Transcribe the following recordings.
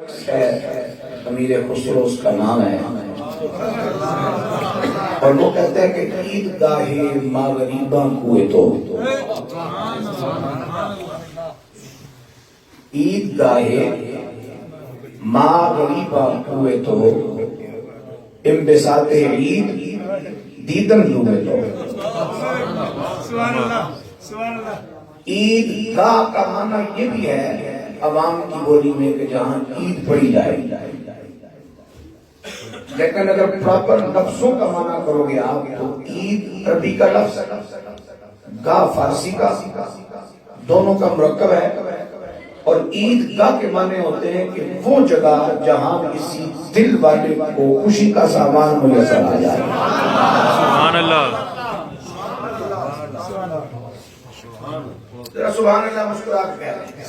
امیر خسرو اس کا نام ہے، اور وہ کہتے ہیں کہ عید گاہ مغریباں کوئے تو عید گاہ مغریباں کوئے تو انبساط عید دیدن لوے تو۔ عید گاہ کا معنی یہ بھی ہے عوام کی بولی میں کہ جہاں عید پڑھی جائے، لیکن اگر پراپر لفظوں کا معنی کرو گے آپ تو عید عربی کا لفظ گاہ فارسی کا، دونوں کا مرکب ہے، اور عید گاہ کے معنی ہوتے ہیں کہ وہ جگہ جہاں کسی دل والے کو خوشی کا سامان میسر آ جائے۔ سبحان اللہ، ذرا سبحان اللہ مسکرا کے کہہ رہے ہیں۔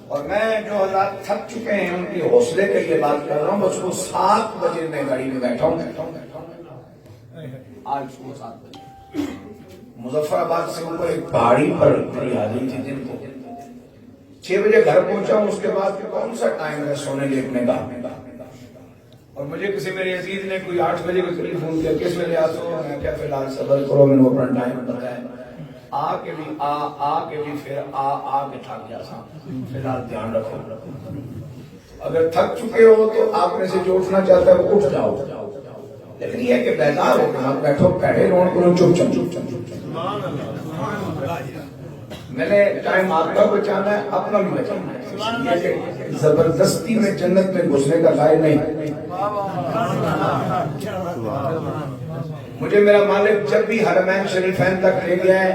اور میں جو حضرات تھک چکے ہیں ان کی حوصلے کے لیے بات کر رہا ہوں، بس وہ 7 بجے میں گاڑی میں بیٹھا ہوں آج صبح 7 بجے مظفر آباد سے اوپر ایک پہاڑی پر میری حاضری تھی دن کو 6 بجے گھر پہنچا ہوں۔ اس کے بعد کون سا ٹائم ہے سونے لیٹنے کا، اور مجھے کسی میرے عزیز نے کوئی 8 بجے کے قریب فون کیا، کس وجہ آتے ہو؟ میں کیا فی الحال صبر کرو، میں نے اپنا ٹائم بتایا، آ کے بھی پھر آ کے تھک گیا تھا، فی الحال دھیان رکھو، اگر تھک چکے ہو تو آپ میں سے جو اٹھنا چاہتا ہے وہ اٹھ جاؤ، لیکن یہ ہے کہ بیدار ہو کہ آپ بیٹھو بیٹھے رون کرو چپ چپ۔ میں نے ٹائم آپ کا بچانا ہے، اپنا بھی بچانا ہے، یہ کہ زبردستی میں جنت میں گھسنے کا قائل نہیں۔ مجھے میرا مالک جب بھی حرمین شریفین تک لے گیا ہے،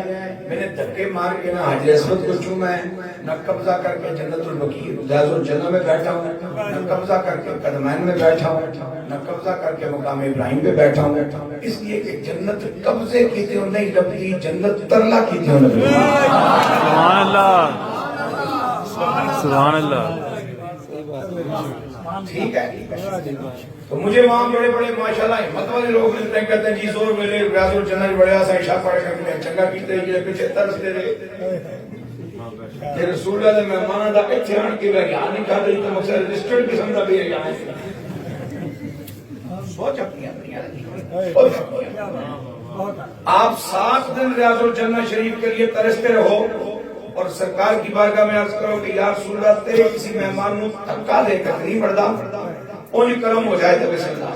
میں نے دھکے مار کے نہ حجر اسود کو چوما ہے، نہ قبضہ کر کے جنت البقیع ریاض الجنہ میں بیٹھا ہوں، نہ قبضہ کر کے قدمین میں بیٹھا ہوں، نہ قبضہ کر کے مقام ابراہیم پہ بیٹھا ہوں، اس لیے کہ جنت قبضے کی تھی نہیں لبتی، جنت ترلا کی تھی نہیں۔ سبحان اللہ، سبحان اللہ، ٹھیک ہے۔ تو مجھے وہاں بڑے بڑے ماشاءاللہ ہمت والے لوگ ملتے ہیں، کہتے ہیں جی زور میرے ریاض الجنہ بڑے آسا عشاء پڑھے گا چنگا کیتے ہیں، پیچھے ترس دے رہے کہ رسول اللہ نے مہمانہ دا اتھے آن کے گیا نہیں کھا رہی تو مقصد رجسٹرڈ قسم دا بھی ہے یہاں سوچ اپنی آپ 7 دن ریاض الجنہ شریف کے لیے ترستے رہو، اور سرکار کی بارگاہ میں عرض کرو کہ یا رسول اللہ تیرے کسی مہمان نو تھکا دے کر نہیں بڑھدا انہیں کرم ہو جائے تو بسم اللہ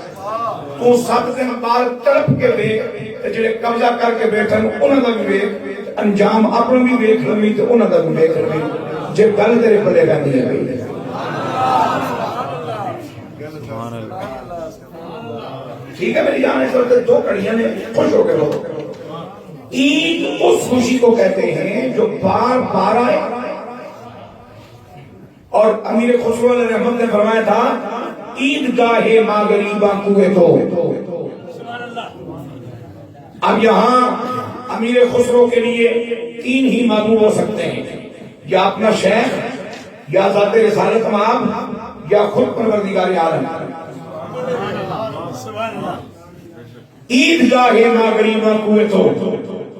تو 7 دن بعد تڑپ کے دیکھ جڑے قبضہ کر کے بیٹھن انہاں دا بھی دیکھ، انجام اپنا بھی دیکھ لوی تے انہاں دا بھی دیکھ لوی، جے گل تیرے پلے رہندی ہے بھائی۔ سبحان اللہ، ٹھیک ہے میری جان، اس وقت 2 کڑیاں نے خوش ہو کے رہو۔ عید اس خوشی کو کہتے ہیں جو بار بار آئے، اور امیر خسرو علیہ رحمت نے فرمایا تھا عید گاہ مغریباں کوئے تو۔ اب یہاں امیر خسرو کے لیے 3 ہی معبود ہو سکتے ہیں، یا اپنا شیخ، یا ذات رسالت مآب، یا خود پروردگار عالم۔ عید گاہ مغریباں کوئے تو،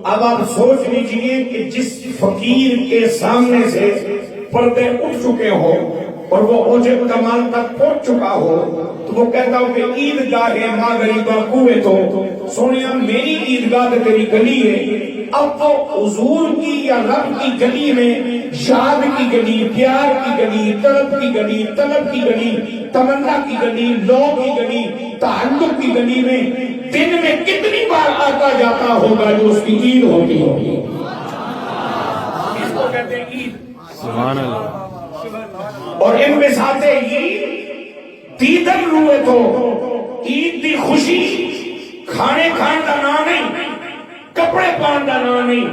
اب آپ سوچ لیجئے کہ جس فقیر کے سامنے سے پردے اٹھ چکے ہو اور وہ اوج کمال تک پہنچ چکا ہو، تو وہ کہتا ہو کہ عید گاہ مغریباں کوئے تو، سونیا میری عیدگاہ تیری گلی ہے، اب تو حضور کی یا رب کی گلی میں یاد کی گلی، پیار کی گلی، طلب کی گلی، طلب کی گلی، تمنا کی گلی، لو کی گلی، تعلق کی گلی میں دن میں کتنی بار آتا جاتا ہوگا جو اس کی عید ہوتی ہوگی۔ اس کو کہتے ہیں عید۔ سبحان اللہ، اور ان میں ساتھ عید دیدن روئے تو، عید دی خوشی کھانے کھان کا نام نہیں، کپڑے پہن کا نام نہیں،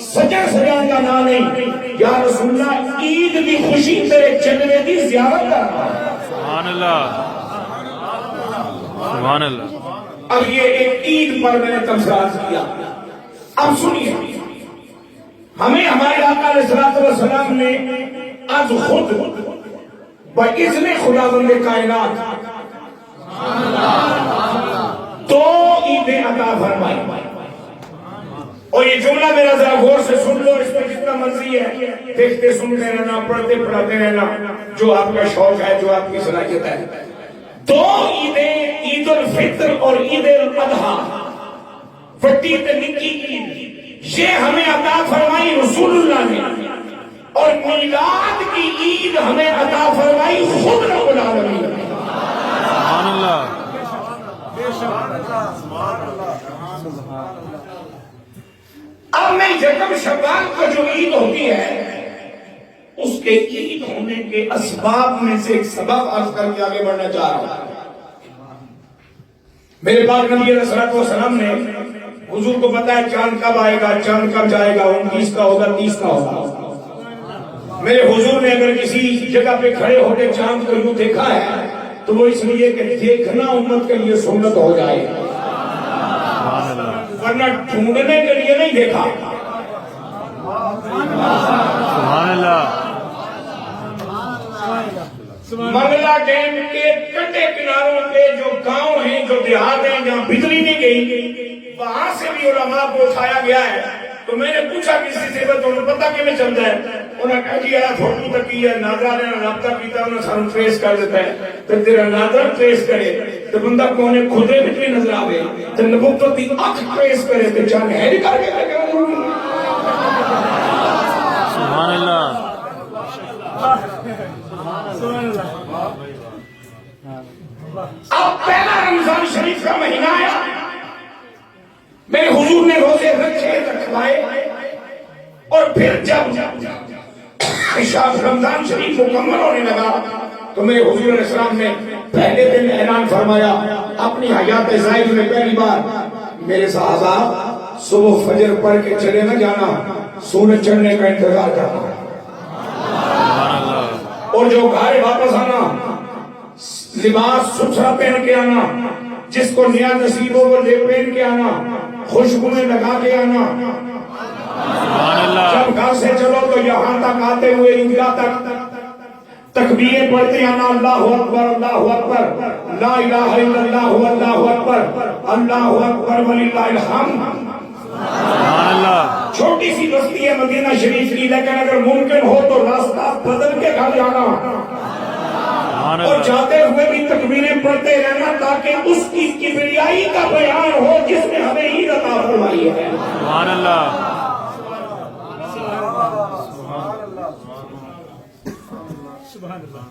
سجن سجان کا نام نہیں، یا رسول اللہ عید دی خوشی تیرے چلنے دی زیارت کا نام۔ سبحان اللہ، سبحان اللہ۔ اب یہ ایک عید پر میں نے تمثال کیا، اب سنیے ہمیں ہمارے آقا علیہ الصلوۃ والسلام نے از خود باذن خداوند کائنات 2 عیدیں عطا فرمائی، اور یہ جملہ میرا ذرا غور سے سن لو، اس میں جتنا مرضی ہے دیکھتے سنتے رہنا، پڑھتے پڑھاتے رہنا، جو آپ کا شوق ہے، جو آپ کی صلاحیت ہے. دو عیدیں، عید الفطر اور عید الاضحیٰ، بڑی تے نکی عید، یہ ہمیں عطا فرمائی رسول اللہ نے، اور میلاد کی عید ہمیں عطا فرمائی خود رب العالمین نے. سبحان اللہ. اب میں یکم شوال کو جو عید ہوتی ہے، اس کے عید ہونے کے اسباب میں سے ایک سبب عرض کر کے آگے بڑھنا چاہ رہا ہوں. میرے پاک نبی علیہ الصلوۃ والسلام نے حضور کو بتایا چاند کب آئے گا، چاند کب جائے گا، 29 کا ہوگا، 30 کا ہوگا. میرے حضور نے اگر کسی جگہ پہ کھڑے ہو کے چاند کو یوں دیکھا ہے تو وہ اس لیے کہ دیکھنا امت کے لیے سنت ہو جائے، ورنہ ڈھونڈنے کے لیے نہیں دیکھا. سبحان اللہ. منگلا ڈیم کے کنڈے کناروں پہ جو گاؤں ہیں، جو دیہات ہیں جہاں بجلی نہیں گئی، وہاں سے بھی علماء کو اٹھایا گیا ہے. تو میں نے پوچھا کسی سے تمہیں پتا کہ میں چلتا ہے؟ انہوں نے کہا جی آیا فوٹو تک کی ہے، نادرا نے رابطہ کیتا ہے، انہوں نے سانو ٹریس کر دیتا ہے. تو تیرا نادرا ٹریس کرے تو بندہ کونے خودے بھی نظر آوے، تو نبوت دی اکھ ٹریس کرے تو چاند ہے نہیں کر کے. سبحان اللہ. اب پہلا رمضان شریف کا مہینہ آیا، میرے حضور نے روزے رکھے رکھوائے، اور پھر جب شاہ رمضان شریف مکمل ہونے لگا تو میرے حضور علیہ السلام نے پہلے دن اعلان فرمایا اپنی حیات زائد میں پہلی بار، میرے صحابہ صبح فجر پڑھ کے چلے نہ جانا، سورج چڑھنے کا انتظار کرنا، اور جو گھر واپس آنا لباس ستھرا پہن کے آنا، جس کو نیا نصیب ہو وہ لے پہن کے آنا، خوشبوئیں لگا کے آنا. جب گھر سے چلو تو یہاں تک آتے ہوئے عیدگاہ تک تکبیریں پڑھتے آنا، اللہ اکبر اللہ اکبر، لا الہ الا اللہ اللہ اکبر، اللہ اکبر وللہ الحمد. چھوٹی سی بستی ہے مدینہ شریف کی، لیکن اگر ممکن ہو تو راستہ بدل کے گھر جانا اور جاتے ہوئے بھی تکبیریں پڑھتے رہنا، تاکہ اس کی کبریائی کا بیان ہو جس نے ہمیں عید عطا فرمائی ہے. سبحان اللہ.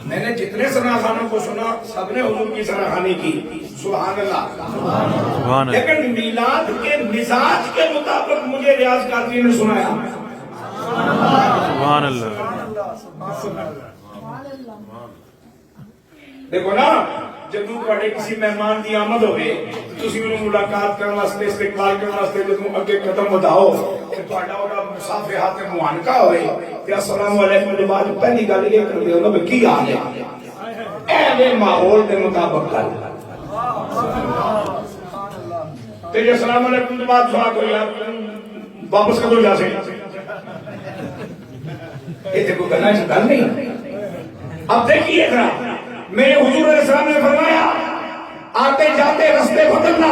میں نے جتنے سراخانوں کو سنا سب نے حضور کی سراخانی کی، سبحان اللہ. سبحان اللہ. لیکن میلاد کے مزاج کے مطابق مجھے ریاض قادری نے سنایا. سبحان اللہ. دیکھو نا، جب تھوڑے کسی مہمان کی آمد ہوئے تسی انہوں ملاقات کرنے واسطے، استقبال کرنے واسطے جب اگے قدم بتاؤ کہ تھوڑا وہ مصافحات معانقہ ہوئے کہ السلام علیکم کے بعد پہلی گل یہ کر دے انہوں نے کی حال ہے، اہل ماحول کے مطابق کر تے جی السلام علیکم کے بعد سوال کوئی واپس کدو جا سے یہ تے کوئی گل نہیں. اب دیکھیے ذرا، میرے حضور علیہ السلام نے فرمایا آتے جاتے رستے بدلنا،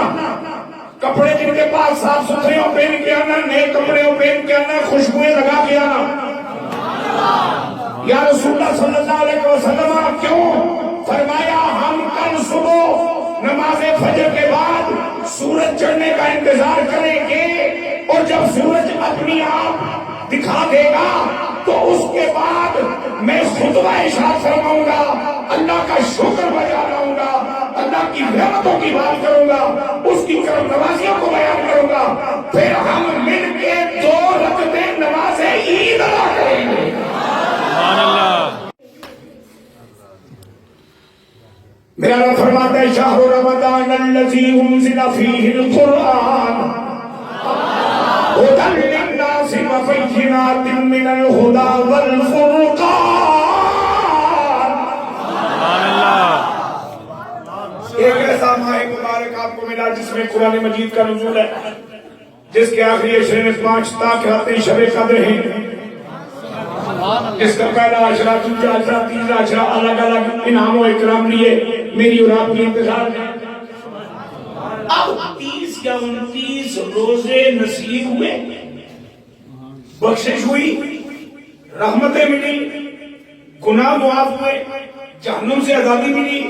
کپڑے جن کے پاس صاف ستھرے پہن کے آنا، نئے کپڑے پہن کے آنا، خوشبوئیں لگا کے آنا. یا رسول اللہ صلی اللہ علیہ وسلم کیوں؟ فرمایا ہم کل صبح نماز فجر کے بعد سورج چڑھنے کا انتظار کریں گے، اور جب سورج اپنی آپ دکھا دے گا تو اس کے بعد میں خطبہ ارشاد فرماؤں گا، اللہ کا شکر بجا لاؤں گا، اللہ کی رحمتوں کی بات کروں گا، اس کی کرم نوازیوں کو بیان کروں گا، پھر ہم مل کے 2 رکعتیں نماز عید ادا کریں گے. سبحان اللہ. میرا رب فرماتا ہے شہر رمضان الذی انزل فیہ القرآن ہدی للناس وبینات من الہدی والفرقان. سبحان اللہ. ایک ایسا ماہ مبارک آپ کو ملا جس میں قرآن مجید کا نزول ہے، جس کے آخری عشرے میں 5 تاکہ شب قدر ہیں، جس کا پہلا عشرہ، دوسرا عشرہ، تیسرا عشرہ الگ الگ انعام و اکرام لیے میری اور آپ کی انتظار ہے. اب 30 یا 29 روزے نصیب ہوئے بخشش ہوئی، رحمتیں ملی، گناہ معاف ہوئے، جہنم سے آزادی ملی.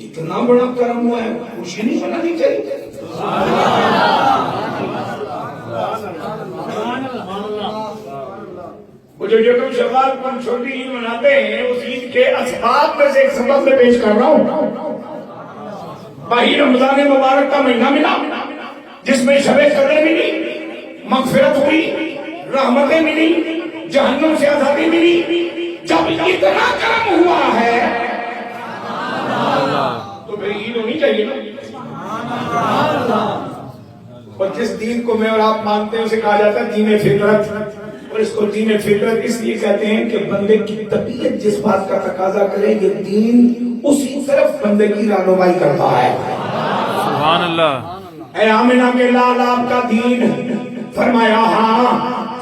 اتنا بڑا کرم ہوا ہے، خوشی نہیں منانی چاہیے؟ وہ جو یکم شوال پر چھوٹی عید مناتے ہیں، اس عید کے اسباب میں سے ایک سبب میں پیش کر رہا ہوں. ماہ رمضان مبارک کا مہینہ ملا جس میں شب قدر ملی، مغفرت ہوئی، رحمتیں ملی، جہنم سے آزادی ملی. جب اتنا کرم ہوا ہے تو پھر عید ہونی چاہیے نا. اور جس دین کو میں اور آپ مانتے ہیں اسے کہا جاتا ہے دین فطرت. اور اس کو دین فطرت اس لیے کہتے ہیں کہ بندے کی طبیعت جس بات کا تقاضا کرے کہ دین اسی طرف بندے کی رہنمائی کرتا ہے. سبحان اللہ. اے آمنہ کے لال آپ کا دین، فرمایا ہاں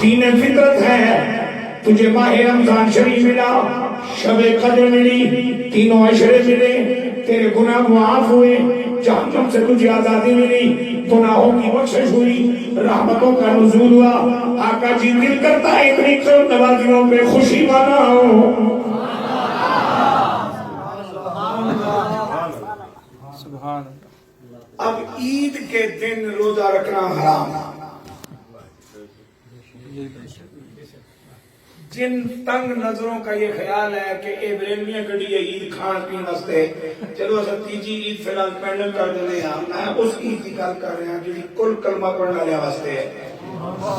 دین فطرت ہے. تجھے ماہ رمضان شریف ملا، شب قدر ملی، تینوں عشرے ملے، تیرے گناہ معاف ہوئے، جہنم سے تجھے آزادی ملی، گناہوں کی بخشش ہوئی، رحمتوں کا نزول ہوا. آقا جی دل کرتا ہے اتنی کرم نوازیوں پہ خوشی مناؤ. اب عید کے دن روزہ رکھنا حرام. جن تنگ نظروں کا یہ خیال ہے کہ اے بریلویاں کڑی ہے عید کھان پین واسطے، چلو اصل تیجی عید فی الحال پینڈل کر دینے ہیں. میں اس عید کی گل کر رہا ہوں جی کل کلمہ پڑھنے والے واسطے ہے.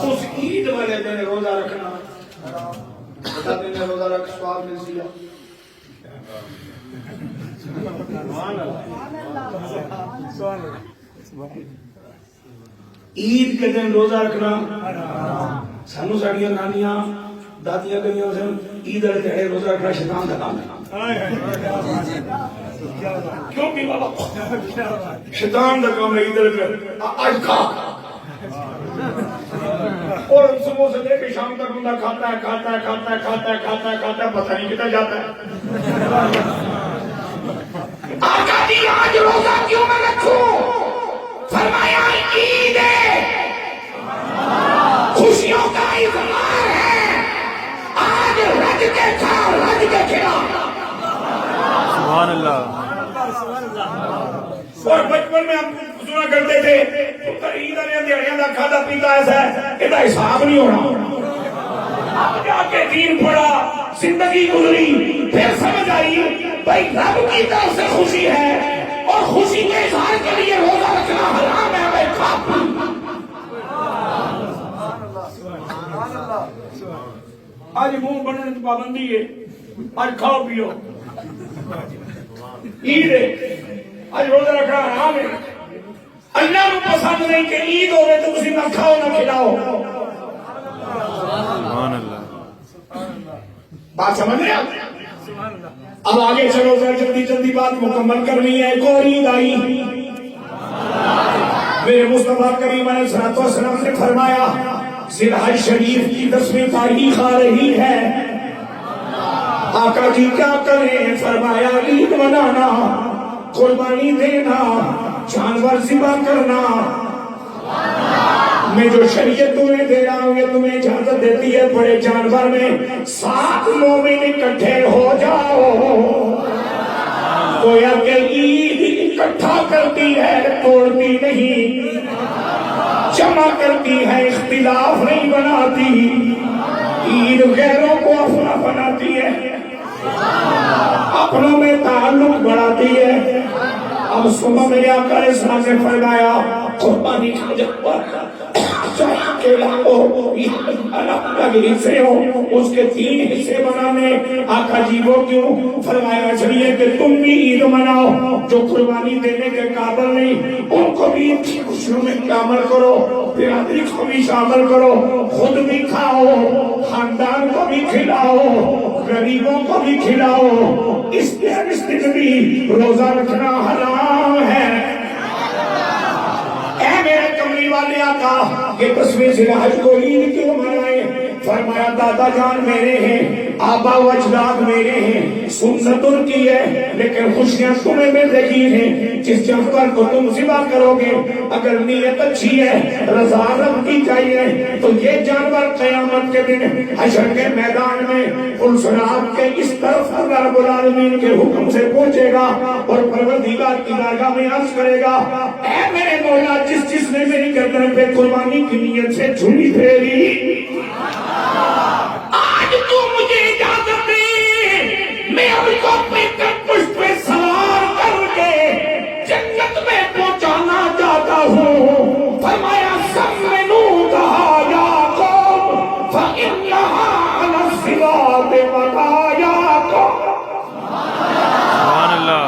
اس عید والے دن روزہ رکھنا، بتا دن روزہ رکھ سواب مل سی. عید کے دن روزہ رکھنا سانو ساڑیاں نانیاں دادیاں کہیاں سن عید والے دن روزہ رکھنا شیطان کا کام ہے. کیوں بھی بابا شیطان کا کام ہے عید والے دن آج کھا. اور صبح سے لے کے شام تک بندہ کھاتا ہے کھاتا ہے کھاتا ہے کھاتا ہے کھاتا ہے کھاتا ہے پتہ نہیں کتنا جاتا ہے. آقا جی آج روزہ کیوں میں رکھوں؟ فرمایا عید ہے، خوشیوں کا اظہار ہے. آج رج کے کھا رج کے کھلا. سبحان اللہ. اور بچپن میں ہم سنا کرتے تھے عید والے دیہڑیاں کا کھادا پیتا ایسا ہے یہ حساب نہیں ہونا. اب جا کے دین پڑھا، زندگی گزری، پھر سمجھ آئی بھائی رب کی طرف سے خوشی ہے اور خوشی کے اظہار کے لیے روزہ رکھنا حرام ہے. بھائی کھا پی. آج منہ بننے کی پابندی ہے، آج کھاؤ پیو. عید ہے، آج روزہ رکھنا حرام ہے. اللہ کو پسند نہیں کہ عید ہوئے تو تسی نہ کھاؤ نہ کھلاؤ. سبحان اللہ. بات سمجھ رہے آپ؟ اب آگے چلو ذرا جلدی جلدی بات مکمل کرنی ہے. ایک اور عید آئی. میرے مصطفیٰ کریم علیہ الصلوۃ والسلام نے فرمایا ذی الحج شریف کی 10ویں تاریخ آ رہی ہے. آقا جی کیا کریں؟ فرمایا عید منانا، قربانی دینا، جانور ذبح کرنا. میں جو شریعت تمہیں دے رہا ہوں یہ تمہیں اجازت دیتی ہے بڑے جانور میں 7 مومن اکٹھے ہو جاؤ. گویا کہ عید اکٹھا کرتی ہے، توڑتی نہیں. جمع کرتی ہے، اختلاف نہیں بناتی. عید غیروں کو اپنا بناتی ہے، اپنوں میں تعلق بڑھاتی ہے. اب صبح میرے آقا علیہ السلام نے فرمایا قربانی کا جب چاہے اکیلا ہو یا الگ الگ حصے ہو اس کے 3 حصے بنانے. آقا جی وہ کیوں؟ فرمایا چلیے کہ تم بھی عید مناؤ. جو قربانی دینے کے قابل نہیں ان کو بھی عید کی خوشیوں میں شامل کرو، برادری کو بھی شامل کرو، خود بھی کھاؤ، خاندان کو بھی کھلاؤ، غریبوں کو بھی کھلاؤ. اس دن بھی روزہ رکھنا حرام ہے. اے میرے کملی والے آقا یہ 10ویں ذی الحج کو عید کیوں منائے؟ فرمایا دادا جان میرے ہیں آبا و اجداد میرے ہیں، سنت ان کی ہے، لیکن خوشیاں تمہیں مل رہی ہیں۔ جس جانور کو تم ذبح کرو گے اگر نیت اچھی ہے، رضا رب کی چاہیے، تو یہ جانور قیامت کے دن حشر کے میدان میں پلسرات کے اس طرف اللہ رب العالمین کے حکم سے پہنچے گا اور پروردگار کی بارگاہ میں عرض کرے گا، اے میرے مولا، جس نے میری گردن پہ قربانی کی نیت سے جھولی پھیری، آج تو مجھے اجازت دے میں اس کو اپنے پشت پہ سوار کر کے جنت میں پہنچانا چاہتا ہوں۔ فرمایا سمنوها یا قوم فإنها على الصراط مطاياكم۔ سبحان اللہ۔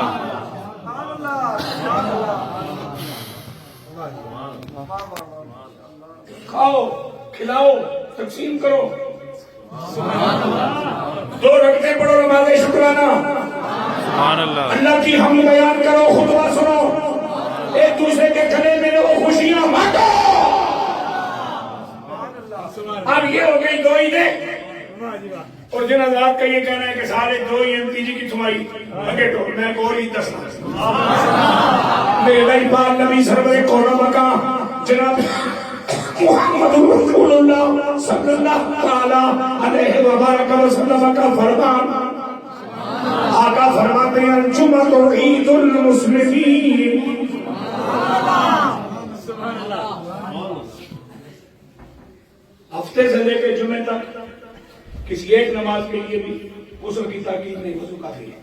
کھاؤ، کھلاؤ، تقسیم کرو، دو رکعتیں پڑھو نماز شکرانہ، سبحان اللہ۔ اللہ کی حمد بیان کرو، خطبہ سنو، ایک دوسرے کے گلے میں لو، خوشیاں بانٹو۔ اب یہ ہو گئی دو عیدیں، اور جن حضرات کا یہ کہنا ہے کہ سارے دو ہی ہیں، تیجی کی تمہاری اگے ٹو میں کو اور عید دسنا میرے پاک نبی سرور قوم مکہ جناب محمد رسول اللہ صلی اللہ تعالی علیہ وبارک وسلم کا فرمان، آقا فرماتے ہیں الجمعۃ عید المسلمین۔ ہفتے سے لے کے جمعے تک کسی ایک نماز کے لیے بھی غسل کی تاکید نہیں، وضو کافی ہے۔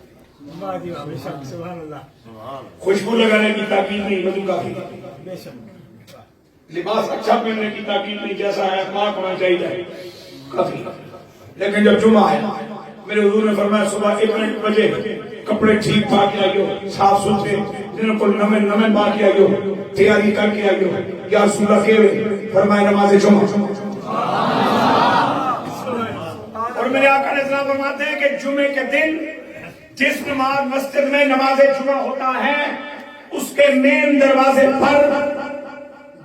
خوشبو لگانے کی تاکید نہیں، وضو کافی ہے۔ لباس اچھا پہننے کی تاکید نہیں، جیسا ہے پاک ہونا چاہیے، کافی۔ لیکن جب جمعہ ہے، میرے حضور نے فرمایا صبح 1 بجے کپڑے ٹھیک پا کے آئیو، صاف ستھرے، جنہوں کو نمے پا کے آئیو، تیاری کر کے آئیو، یا رسول اللہ کے فرمایا نماز جمعہ۔ اور میرے آقا علیہ السلام فرماتے ہیں کہ جمعے کے دن جس نماز مسجد میں نماز جمعہ ہوتا ہے اس کے مین دروازے پر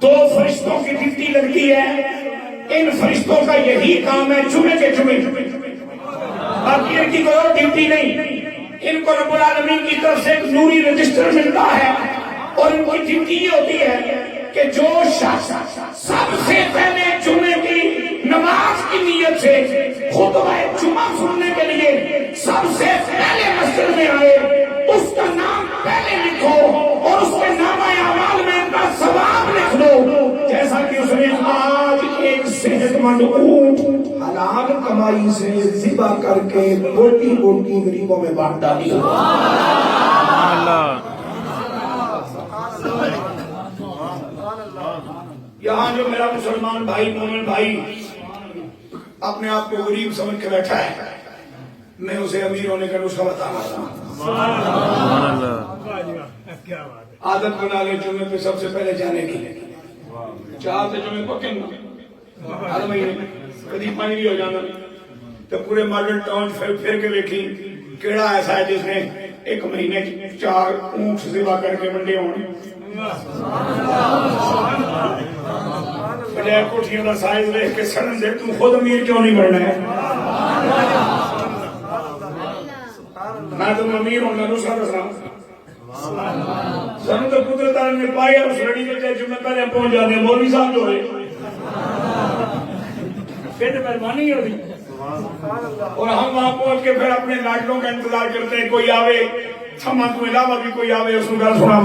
2 فرشتوں کی ڈیوٹی لگتی ہے۔ ان فرشتوں کا یہی کام ہے جمعے کے جمعے، باقی ان کی کوئی اور ڈیوٹی نہیں۔ ان کو رب العالمین کی طرف سے ایک نوری رجسٹر ملتا ہے اور ان کی ڈیوٹی یہ ہوتی ہے کہ جو شخص سب سے پہلے جمعے کی نماز کی نیت سے خطبہ جمعہ سننے کے لیے سب سے پہلے مسجد میں آئے، اس کا نام پہلے لکھو اور اس کے نامہ اعمال میں ان کا ثواب لکھ لو، جیسا کہ اس نے آج ایک صحت مند اونٹ حلال کمائی سے ذبح کر کے بوٹی بوٹی غریبوں میں بانٹ ڈالی۔ یہاں جو میرا مسلمان بھائی، مومن بھائی اپنے آپ کو غریب سمجھ کے بیٹھا ہے، میں اسے امیر ہونے کا نسخہ بتا رہا ہوں۔ عادت بنا لے جمعے پہ سب سے پہلے جانے کی، چاہتے جمعے کو ہر مہینے کبھی پانی بھی ہو جانا تو پورے ماڈل ٹاؤن پھر کے دیکھی کیڑا ایسا ہے جس نے 1 مہینے 4 اونٹ ذبح کر کے منڈے ہونے، بجائے کوٹھیوں کا سائز دیکھ کے سڑن دے تم خود امیر کیوں نہیں بننا ہے؟ میں تم امیر ہوں گا نسخہ دس رہا ہوں۔ سنو تو قدرت نے پائی اور اس لڑی کے جمعے پہلے پہنچ جاتے ہیں، مولوی صاحب جو ہے پھر مہربانی ہوتی اور ہم وہاں پہنچ کے پھر اپنے لاڈلوں کا انتظار کرتے ہیں، کوئی آوے ہم تو علاوہ بھی کوئی آوے اس کو گل سنا۔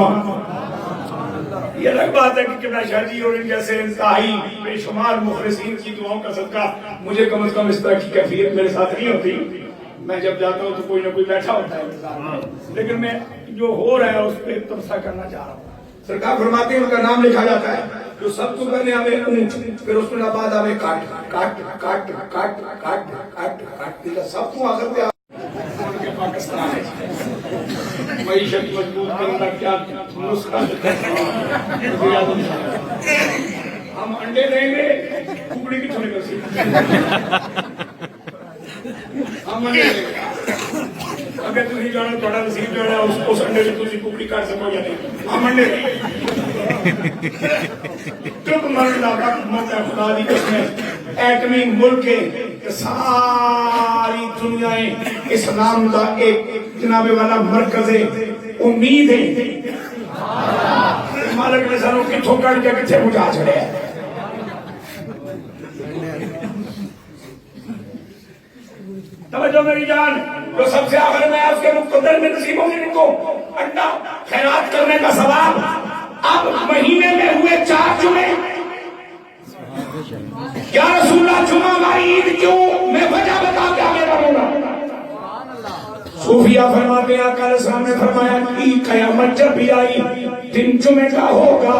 یہ الگ بات ہے کہ قبلہ شاہ جی اور ان جیسے انتہائی بے شمار مخلصین کی دعاؤں کا صدقہ مجھے کم از کم اس طرح کی کیفیت میرے ساتھ نہیں ہوتی۔ میں جب جاتا ہوں تو کوئی نہ کوئی بیٹھا ہوتا ہے انتظار میں، لیکن میں جو ہو رہا ہے اس پہ تبصرہ کرنا چاہ رہا ہوں۔ سرکار فرماتے ہیں ان کا نام لکھا جاتا ہے، جو سب کو پہلے آوے اونٹ، پھر اس میں بعد آوے کاٹ کاٹ کاٹ کاٹ کاٹ کاٹ کاٹ، سب کو آخر پہ پاکستان ہے معیشت مضبوط کرنا کیا نسخہ، ہم انڈے دیں گے ککڑی کی چھوڑے کر ہم انڈے دیں گے، اگر تھی جانا تھوڑا نصیب جو ہے اس انڈے سے تھی ککڑی کاٹ سکو یا نہیں، ہم انڈے دیں گے۔ چپ مرنا وقت موقع خدا دی قسم ایٹمی ملک کے کہ ساری دنیایں اسلام کا ایک جناب والا مرکز امید ہے. مالک نے سانو کتوں کر کے کتنے پہنچا چھڑیا. توجہ میری جان. جو سب سے آخر میں آپ کے مقدر میں نصیبوں کے کو انڈا خیرات کرنے کا ثواب. اب مہینے میں ہوئے 4 جمعے. یا رسول اللہ جمعہ ہماری عید کیوں؟ میں وجہ بتا کے آگے بڑھوں گا. صوفیہ فرماتے ہیں آقا علیہ السلام نے فرمایا کہ قیامت جب بھی آئی دن جمعے کا ہوگا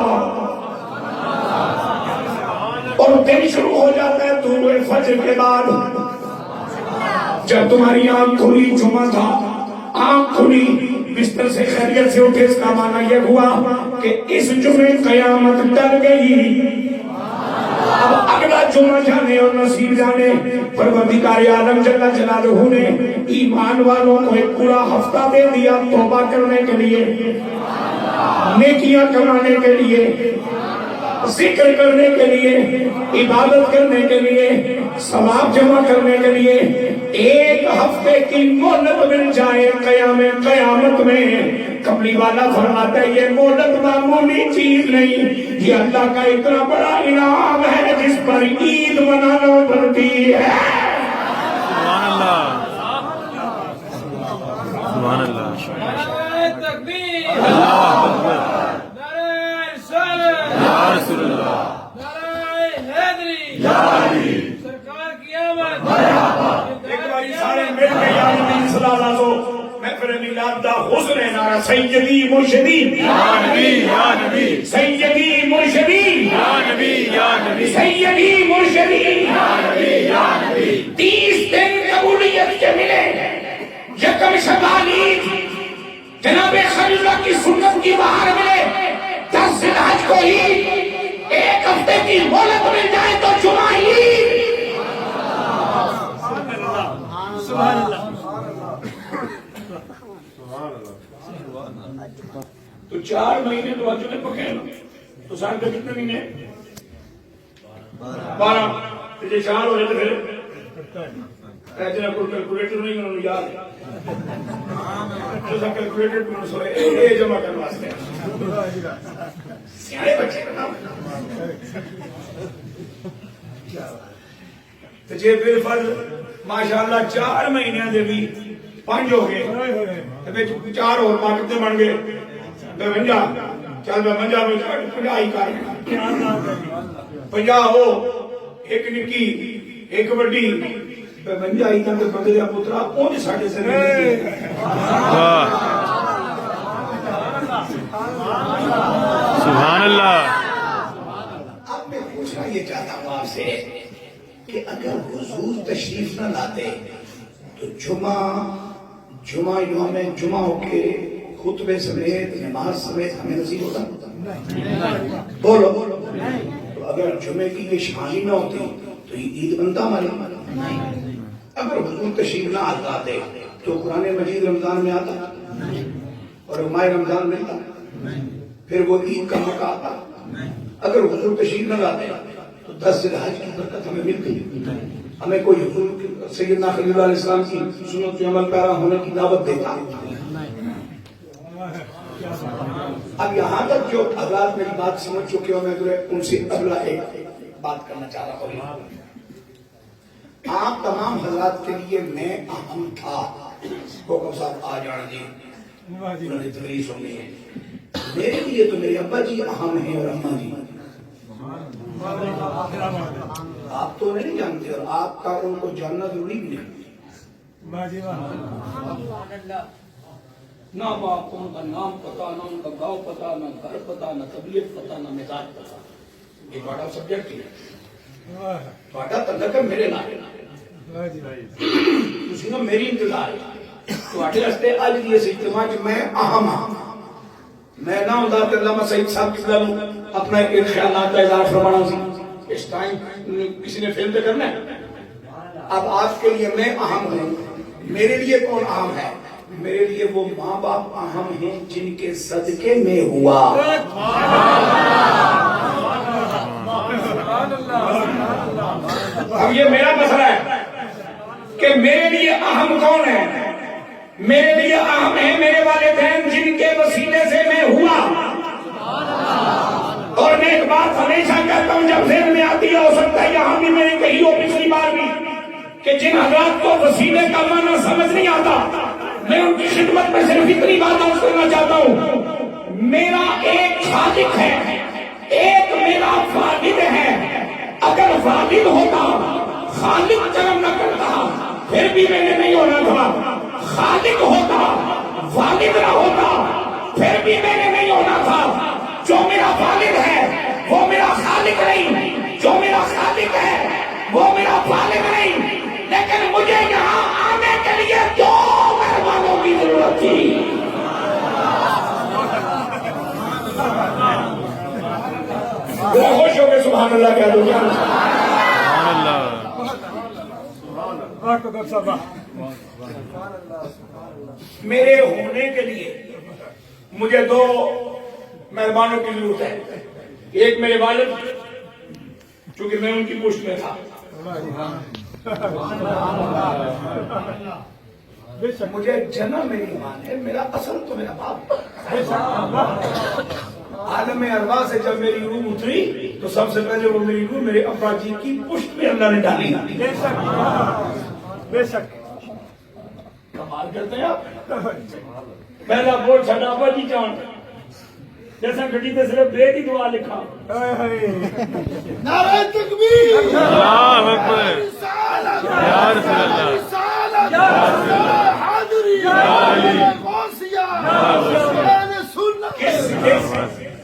اور دن شروع ہو جاتا ہے طلوع فجر کے بعد. جب تمہاری آنکھ کھلی جمعہ تھا, آنکھ کھلی بستر سے خیریت سے اٹھے, اس کا معنی یہ ہوا کہ اس جمعے قیامت ڈر گئی. اب اگلا جمعہ جانے اور نصیب جانے. پروردگار عالم جل جلالہ نے ایمان والوں کو ایک پورا ہفتہ دے دیا توبہ کرنے کے لیے, نیکیاں کمانے کے لیے, ذکر کرنے کے لیے, عبادت کرنے کے لیے, ثواب جمع کرنے کے لیے. ایک ہفتے کی مہلت مل جائے قیامت میں. کملی والا فرماتا ہے یہ مہلت معمولی چیز نہیں, یہ اللہ کا اتنا بڑا انعام ہے جس پر عید منانا پڑتی ہے. سبحان اللہ, سبحان اللہ, تکبیر, اللہ اکبر, نعرہ رسالت, یا رسول اللہ, نعرہ حیدری, یا علی, سرکار کی آمد. ایک باری سارے مل کے یا نبی صلی اللہ علیہ وسلم محفل میلاد دا حسن ہے نعرہ سیدی مرشدی, یا نبی, یا نبی, سیدی مرشدی, یا نبی, یا نبی, سیدی مرشدی. یا نبی, یا نبی. 30 دن قبولیت کے ملے. یکم شوال عید جناب خلیل اللہ کی سنت کی بہار ملے. 10 ذی الحج کو عید, ایک ہفتے کی مہلت مل جائے تو جمعہ عید. سبحان اللہ. تو 4 مہینے تو آج میں پکے تو سال کے کتنے مہینے؟ 12. تو یہ 4 ہو جاتے پھر ایجنا کوئی کیلکولیٹر نہیں انہوں نے یاد ہے. تو سا کیلکولیٹر بھی سوئے اے جمع کرنے واسطے سیانے بچے کا نام. تو جے بالفضل ماشاءاللہ 4 مہینے دے بھی 5 ہو گئے. تو 4 اور ماکتے بن گئے. میں منجا چل میں منجا میں 50 ہی کر 50 ہو, ایک نکی ایک بڑی. میں منجا ہی تھا کہ بندے دیا پترا پہنچ ساڑھے سے واہ, سبحان اللہ. اب میں پوچھنا یہ چاہتا ہوں آپ سے کہ اگر حضور تشریف نہ لاتے تو جمعہ یوم جمعہ ہو کے خطبے سمیت نماز سمیت ہمیں نصیب ہوتا؟ بولو. تو اگر جمعے کی یہ شانی نہ ہوتی تو یہ عید بنتا ہمارا. اگر حضور تشریف نہ آتے تو قرآن مجید رمضان میں آتا اور ماہ رمضان ملتا, پھر وہ عید کا موقع آتا. اگر حضور تشریف نہ لاتے تو 10 ذی الحج کی برکت ہمیں مل گئی. ہمیں کوئی حضور سیدنا خلیل اللہ علیہ السلام کی سنت پہ عمل پیرا ہونے کی دعوت دیتا. اب یہاں تک جو حضرات میری بات سمجھ چکے ہو, میں ان سے اگلا ایک بات کرنا چاہ رہا ہوں. آپ تمام حضرات کے لیے میں اہم تھا. حکم صاحب آ جانا جی, انہوں نے تقریر سننی ہے. میرے لیے تو میرے ابا جی اہم ہیں اور اماں جی. آپ تو نہیں جانتے اور آپ کا ان کو جاننا ضروری بھی نہیں. نہ باپ کو ان کا نام پتا, نہ ان کا گاؤں پتا, نہ گھر پتا, نہ طبیعت پتا, نہ مزاج پتا. یہ بڑا سبجیکٹ ہی ہے. بڑا تعلق ہے میرے نال. تسی نہ میری انتظار ہے تواڈے واسطے اج دی اس اجتماع وچ میں اہم ہاں. میں نہ ہوندا تے علامہ سعید صاحب کس نال اپنا ایک خیالات کا اظہار فرمانا سی. اس ٹائم کسی نے فیل تو کرنا ہے. اب آپ کے لیے میں اہم ہوں. میرے لیے کون اہم ہے؟ میرے لیے وہ ماں باپ اہم ہیں جن کے صدقے میں ہوا. اب یہ میرا مسئلہ ہے. کہ میرے لیے اہم کون ہے؟ میرے لیے اہم ہے میرے والدین جن کے وسیلے سے میں ہوا. اور میں ایک بات ہمیشہ کہتا ہوں جب ذہن میں آتی ہے، ہو سکتا ہے یہاں بھی میں نے کہی ہو پچھلی بار بھی، کہ جن حضرات کو وسیلے کا معنی سمجھ نہیں آتا، میں ان کی خدمت میں صرف اتنی بات عرض کرنا چاہتا ہوں، میرا ایک خالق ہے، ایک میرا والد ہے. اگر والد ہوتا، خالق جنم نہ کرتا، پھر بھی میں نے نہیں ہونا تھا. خالق ہوتا، والد نہ ہوتا، پھر بھی میں نے نہیں ہونا تھا. جو میرا والد ہے وہ میرا خالق نہیں، جو میرا خالق ہے وہ میرا والد نہیں. لیکن مجھے یہاں آنے کے لیے دو مہمانوں کی ضرورت تھی. خوش ہو کے سبحان اللہ کہہ دو. میرے ہونے کے لیے مجھے دو مہمانوں کی ضرورت ہے. ایک میرے والد، چونکہ میں ان کی پشت میں تھا. مجھے جنم میری ماں ہے، میرا اصل تو میرا باپ. عالم ارواح سے جب میری روح اتری تو سب سے پہلے وہ میری روح میرے ابا جی کی پشت میں اللہ نے ڈالی. بے شک کمال کرتے ہیں آپ. پہلا بول چھٹا ابا جی جان، جیسا گھٹی تے صرف بے دی دعا لکھا. نعرہ تکبیر، اللہ اکبر، یا رسول اللہ، حاضری،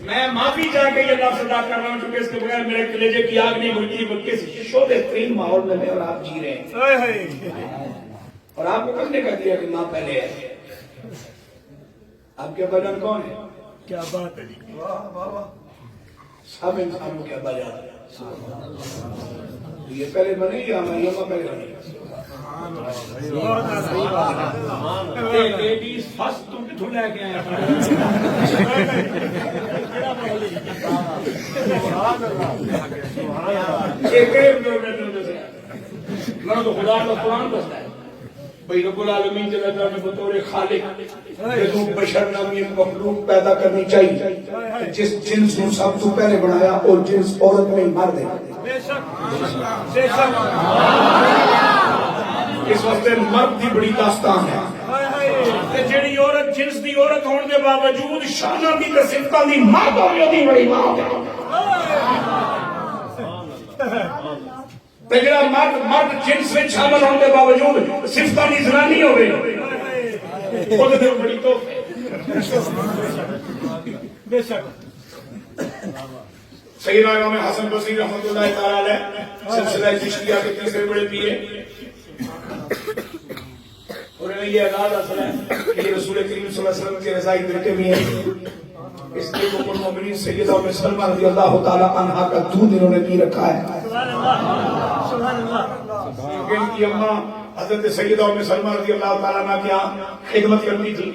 میں معافی چاہ کے یہ لفظ ادا کر رہا ہوں کیونکہ اس کے بغیر میرے کلیجے کی آگ نہیں بھڑتی، بلکہ اس شعبے ترین ماحول میں اور آپ جی رہے ہیں. اور آپ کو کس نے کہہ دیا کہ ماں پہلے ہے؟ آپ کے ابا جان کون ہے؟ کیا بات ہے. سب انسانوں کے ابا جان. یہ پہلے بنے یا میں پہلے بنے؟ لیڈیز فرسٹ تم کتوں لے کے آئے؟ میں تو خدا کا قرآن بستا ہے بھائی رب العالمین جل جلالہ نے بطور خالق بشر نامی مخلوق پیدا کرنی چاہیے. جس جنس کو سب تو پہلے بنایا اور جنس عورت میں مرد ہے. اس وقت مرد کی بڑی داستان ہے. جیڑی عورت جنس دی عورت ہونے کے باوجود شانہ دی تے صفتاں دی مرد ہونے دی بڑی بات ہے. جڑا مرد جنس میں شامل ہونے کے باوجود صفتاں دی زنانی ہوے وہ تے بڑی توفیق. بے شک. سیدنا امام حسن بصری رحمۃ اللہ تعالی علیہ سلسلہ چشتیہ کے تیسرے بڑے پیے، اور یہ اعزاز حاصل ہے کہ یہ رسول کریم صلی اللہ علیہ وسلم کے رضائی بیٹے بھی ہیں. اس لیے ام المؤمنین سیدہ ام سلمہ رضی اللہ تعالی عنہا کا دودھ انہوں نے پی رکھا ہے. کیونکہ ان کی اماں حضرت سیدہ ام سلمہ رضی اللہ تعالی عنہ کی خدمت کرتی تھی،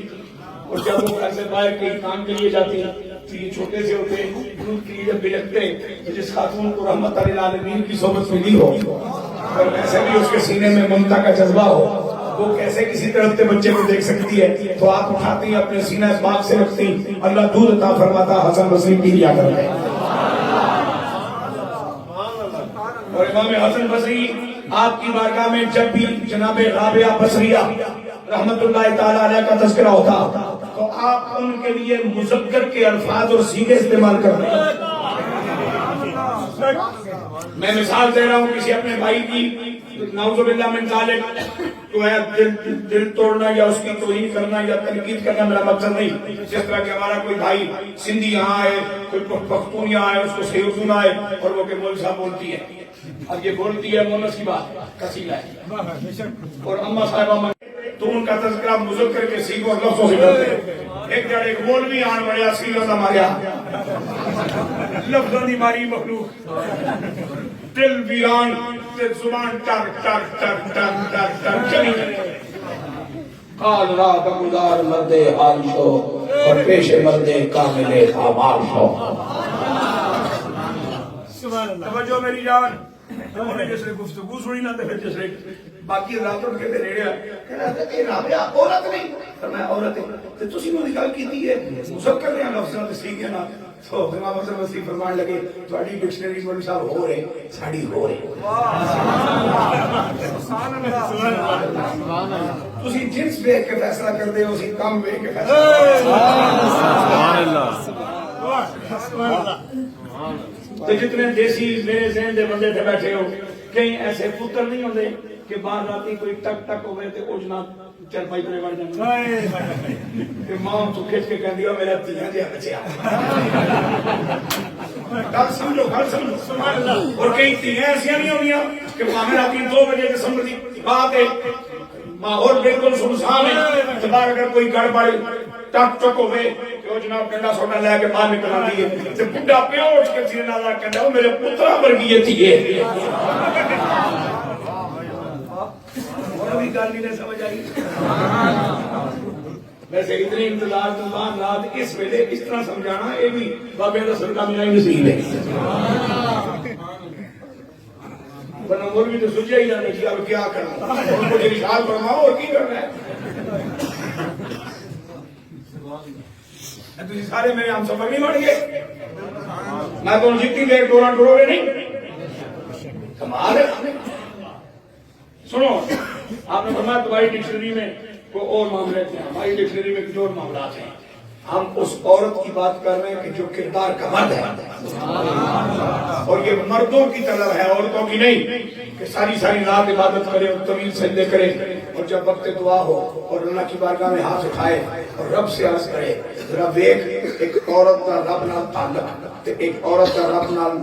اور جب وہ گھر سے باہر کہیں کام کے لیے جاتی تو یہ چھوٹے سے ہوتے دودھ کے لیے جب بلکتے تو جس خاتون کو رحمت للعالمین کی صحبت ملی ہو اور ویسے بھی اس کے سینے میں ممتا کا جذبہ ہو، وہ کیسے کسی طرف کے بچے کو دیکھ سکتی ہے؟ تو آپ اٹھاتی ہیں اپنے سینہ اس باغ سے رکھتی، اللہ دودھ عطا فرماتا، حسن بصری پی لیا کرتے. اور امام حسن بصری آپ کی بارگاہ میں جب بھی جناب رابعہ بصریہ رحمت اللہ تعالی علیہ کا تذکرہ ہوتا تو آپ ان کے لیے مذکر کے الفاظ اور صیغے استعمال کرتے ہیں. میں مثال دے رہا ہوں کسی اپنے بھائی کی نعوذ باللہ من ذالک تو ہے دل توڑنا یا اس کی توہین کرنا یا تنقید کرنا میرا مقصد نہیں. جس طرح کہ ہمارا کوئی بھائی سندھی یہاں آئے، کوئی پختون یہاں آئے، اس کو صحیح اردو نہ آئے اور وہ کہ مول صاحب بولتی ہے، اب یہ بولتی ہے مونس کی بات کسیلہ ہے، اور اماں صاحبہ تو ان کا تذکرہ مذکر کے صیغوں اور لفظوں سے کرتے ہیں. ایک جڑے ایک مولوی آن بڑھیا سیغہ دا ماریا لفظوں دی ماری مخلوق دل ویران دل زبان ٹر ٹر ٹر ٹر ٹر ٹر چلی قال رات گزار مرد حال شو اور پیش مرد کامل آمال شو. توجہ میری جان، انہیں جس نے گفتگو سنی نہ تو پھر جس نے باقی رات اٹھ کے تے ریڑیا کہنا کہ رابعہ عورت نہیں فرمایا عورت ہے تے تسی نوں گل کیتی ہے مذکر نے لفظاں تے سیگے نا تو امام حسن بصری فرمان لگے تہاڈی ڈکشنری مولوی صاحب ہو رہے ساڈی ہو رہے سبحان اللہ سبحان اللہ تسی جنس دیکھ کے فیصلہ کردے ہو اسی کام دیکھ کے فیصلہ سبحان اللہ سبحان اللہ تو جتنے دیسی میرے ذہن دے بندے تھے بیٹھے ہو کہیں ایسے پتر نہیں ہوندے کہ باہر راتی کوئی ٹک ٹک ہوئے تے او جناب چل پائی تے وڑ جاندے تے ماں تو کھچ کے کہندی او میرا تیاں جا بچیا گل سمجھو سبحان اللہ اور کئی تیاں ایسیاں نہیں ہوندیاں کہ بھاویں راتی 2 بجے تے سمجھ دی بات ہے ماحول بالکل سنسان ہے تے باہر اگر کوئی گڑبڑ ٹک ٹک ہوئے کہ وہ جناب ڈنڈا سوٹا لے کے باہر نکل آتی ہے تے بڈھا پیو اٹھ کے سینے نال کہندا او میرے پترا ورگی تھی اور بھی گل نہیں سمجھ آئی ویسے اتنے انتظار تو بعد رات اس ویلے اس طرح سمجھانا یہ بھی بابے کا صدقہ میرا نصیب ہے ورنہ مولوی تو سوچا ہی جانے کہ اب کیا کرنا ان کو ارشاد فرماؤ اور کی کرنا ہے تھی سارے میرے ہم سفر نہیں بن گئے میں تو جتنی دیر دوران ٹورو گے نہیں کمال ہے سنو آپ نے فرمایا تمہاری ڈکشنری میں کوئی اور معاملے تھے ہماری ڈکشنری میں کچھ اور معاملات ہیں ہم اس عورت کی بات کر رہے ہیں کہ جو کردار کا مرد ہے اور یہ مردوں کی طلب ہے عورتوں کی نہیں کہ ساری ساری رات عبادت کرے اور طویل سجدے کرے اور جب وقت دعا ہو اور اللہ کی بارگاہ میں ہاتھ اٹھائے اور رب سے عرض کرے ذرا دیکھ ایک عورت کا رب نال تعلق ایک عورت کا رب نال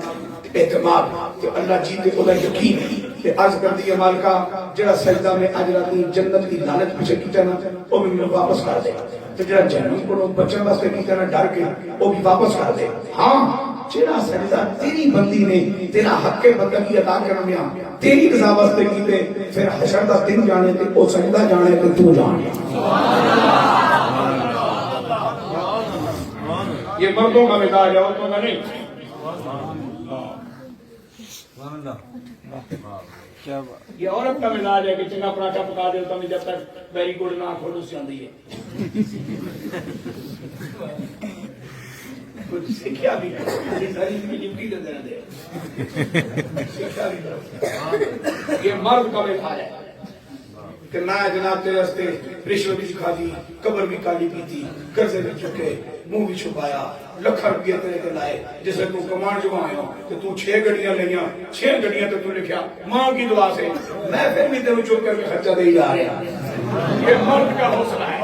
اعتماد کہ اللہ جیتے خدا یقین کہ عرض کر دی مالکہ جڑا سجدہ میں اج راتی جنت کی لعنت پیچھے کیتا نا وہ بھی میں واپس کر دے تے جڑا جہنم کو بچن واسطے کیتا نا ڈر کے وہ بھی واپس کر دے ہاں جڑا سجدہ تیری بندی نے تیرا حق بندگی ادا کرنیا تیری رضا واسطے کیتے پھر حشر دا دن جانے تے او سجدہ جانے تے تو جانے یہ مردوں کا مزاج ہے عورتوں کا نہیں یہ عورت کا مزاج ہے کہ چنگا پراٹھا پکا دے تو جب تک ویری گڈ نہ کھولو سے آندی ہے کچھ سیکھا بھی ہے ساری کی ڈیوٹی دے دینا دے سیکھا بھی یہ مرد کا مزاج ہے کہ نہ جناب تیرے راستے رشوت بھی کھا دی قبر بھی کالی پیتی قرضے بھی چکے منہ بھی چھپایا لکھ روپیہ تیرے تے لائے جسے تو کمان جو آیا کہ تو 6 گڑیاں لیاں 6 گڑیاں تے تو لکھیا ماں کی دعا سے میں پھر بھی تیرے چوک کر کے خرچہ دے جا رہا یہ مرد کا حوصلہ ہے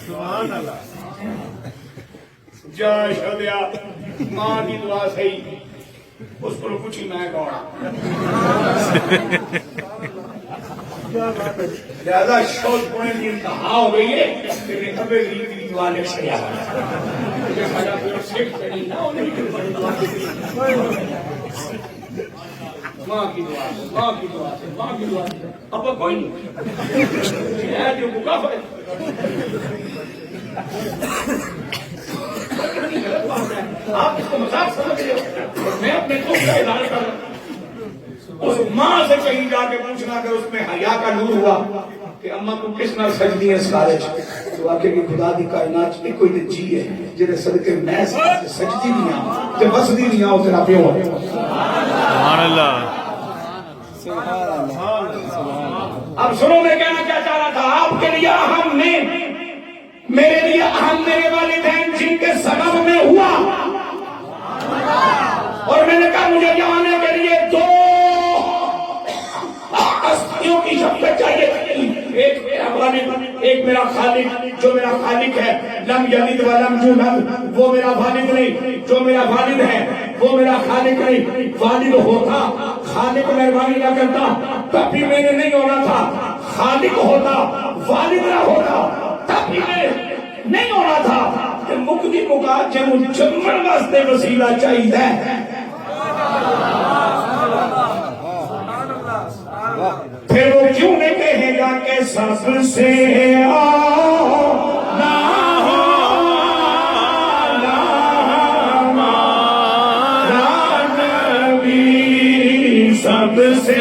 سبحان اللہ جا شدیا ماں کی دعا صحیح اس کو کچھ ہی میں کہا لہذا شوز پونے کی انتہا ہو گئی ہے کہ ابے غریب کی دعا نے شیا ماں کی دعا سے ماں کی دعا سے ماں کی دعا سے اب کوئی نہیں ہے جو مکافر آپ اس کو مذاق سمجھ رہے ہو میں اپنے خود کا اظہار کر رہا ہوں اس ماں سے کہیں جا کے پوچھنا کہ اس میں حیا کا نور ہوا کہ اماں کو کس نال سجدی ہے سارے تو آگے کہ خدا دی کائنات میں کوئی تے جی ہے جڑے صدقے میں سجدی نہیں آ تے بسدی نہیں آ تیرا پیو سبحان اللہ اب سنو میں کہنا کیا چاہ رہا تھا آپ کے لیے اہم نے میرے لیے اہم میرے والدین جن کے سبب میں ہوا اور میں نے کہا مجھے جانے کے لیے 2 ہستیوں کی شفقت چاہیے ایک میرا والد ایک میرا خالق جو میرا خالق ہے لم یلد ولم یولد وہ میرا والد نہیں جو میرا والد ہے وہ میرا خالق نہیں والد ہوتا خالق مہربانی نہ کرتا تب بھی میں نے نہیں ہونا تھا خالق ہوتا والد نہ ہوتا تب بھی میں نہیں ہونا تھا کہ مکتی مکا جنو چمن واسطے وسیلہ چاہیے پھر وہ کیوں نہیں کہے گا کہ سب سے سب سے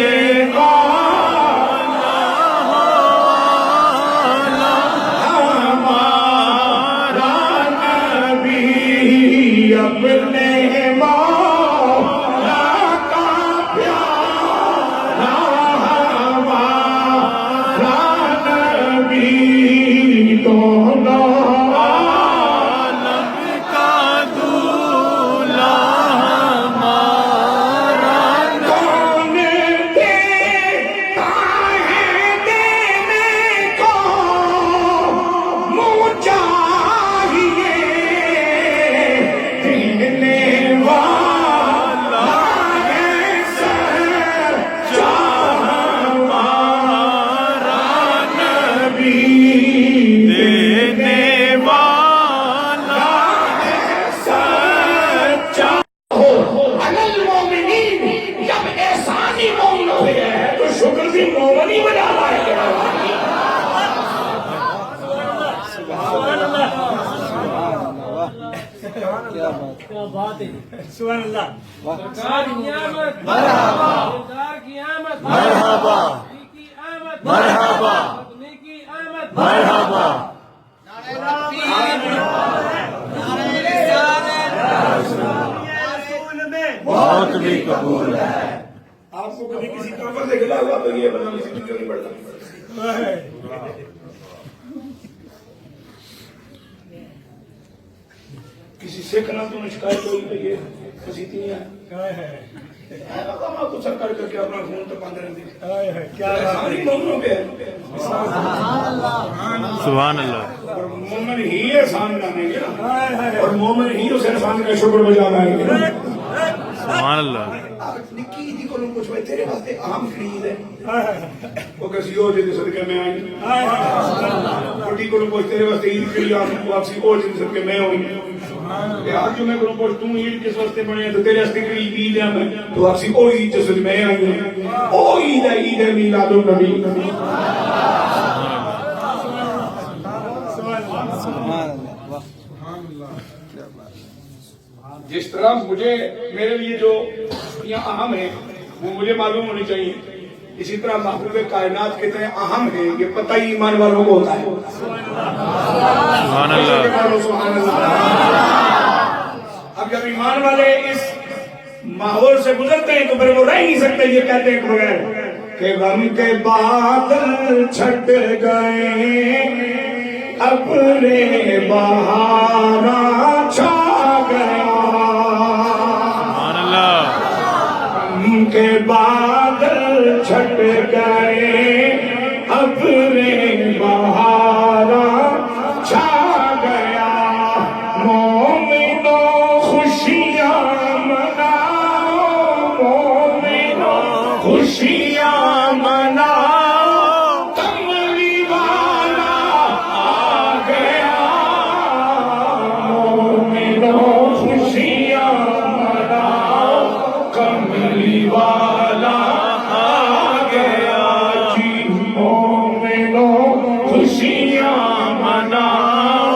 دولا عالم کا دولا ہمارا کون دیتا ہے دینے کو منہ چاہیے دینے والا ہے سچا ہمارا نبی دینے والا سچا ہو علی المومنین جب احسان ہی مومن ہوئے ہیں تو شکر بھی مومن ہی بنا رہا ہے سبحان اللہ مرحبا مرحبا مرحبا بہت بھی قبول ہے آپ کو کبھی کسی کافر سے کھلا ہوا تو یہ بنا کسی کیوں نہیں پڑتا کسی سکھ نہ تو شکایت ہوئی تو یہ کسی تھی نہیں آئے تو سرکار کر کے اپنا خون تو باندھ رہے کیا ساری مومنوں پہ ہے سبحان اللہ اور مومن ہی احسان جانیں گے نا اور مومن ہی اس احسان کا شکر بجا لائیں گے سبحان اللہ نکی عیدی کو لوگ پوچھ بھائی تیرے واسطے اہم کڑی عید ہے وہ کسی اور جن صدقے میں آئی بڑی کو لوگ پوچھ تیرے واسطے عید کڑی آپ واپسی اور جن صدقے میں ہوئی آج جو میں کو لوگ پوچھ تم عید کس واسطے بنے تو تیرے واسطے کڑی عید ہے تو واپسی او عید جس صدقے میں آئی او عید ہے میلاد النبی جس طرح مجھے میرے لیے جو یہ اہم ہے وہ مجھے معلوم ہونی چاہیے اسی طرح محبوب کائنات کتنے اہم ہیں یہ پتہ ہی ایمان والوں کو ہوتا ہے سبحان اللہ سبحان اللہ اب جب ایمان والے اس ماحول سے گزرتے ہیں تو پھر وہ رہ نہیں سکتے یہ کہتے ہیں بغیر کہ غم کے بادل چھٹ گئے اپنے بہارا چھا گیا سبحان اللہ غم کے بادل چھٹ گئے اپنے بہارا چھا گیا مومنو خوشیاں مناؤ مومنو خوشیاں مناؤ کملی والا آ گیا مومنو خوشیاں مناؤ کملی والا آ گیا جی مومنو خوشیاں مناؤ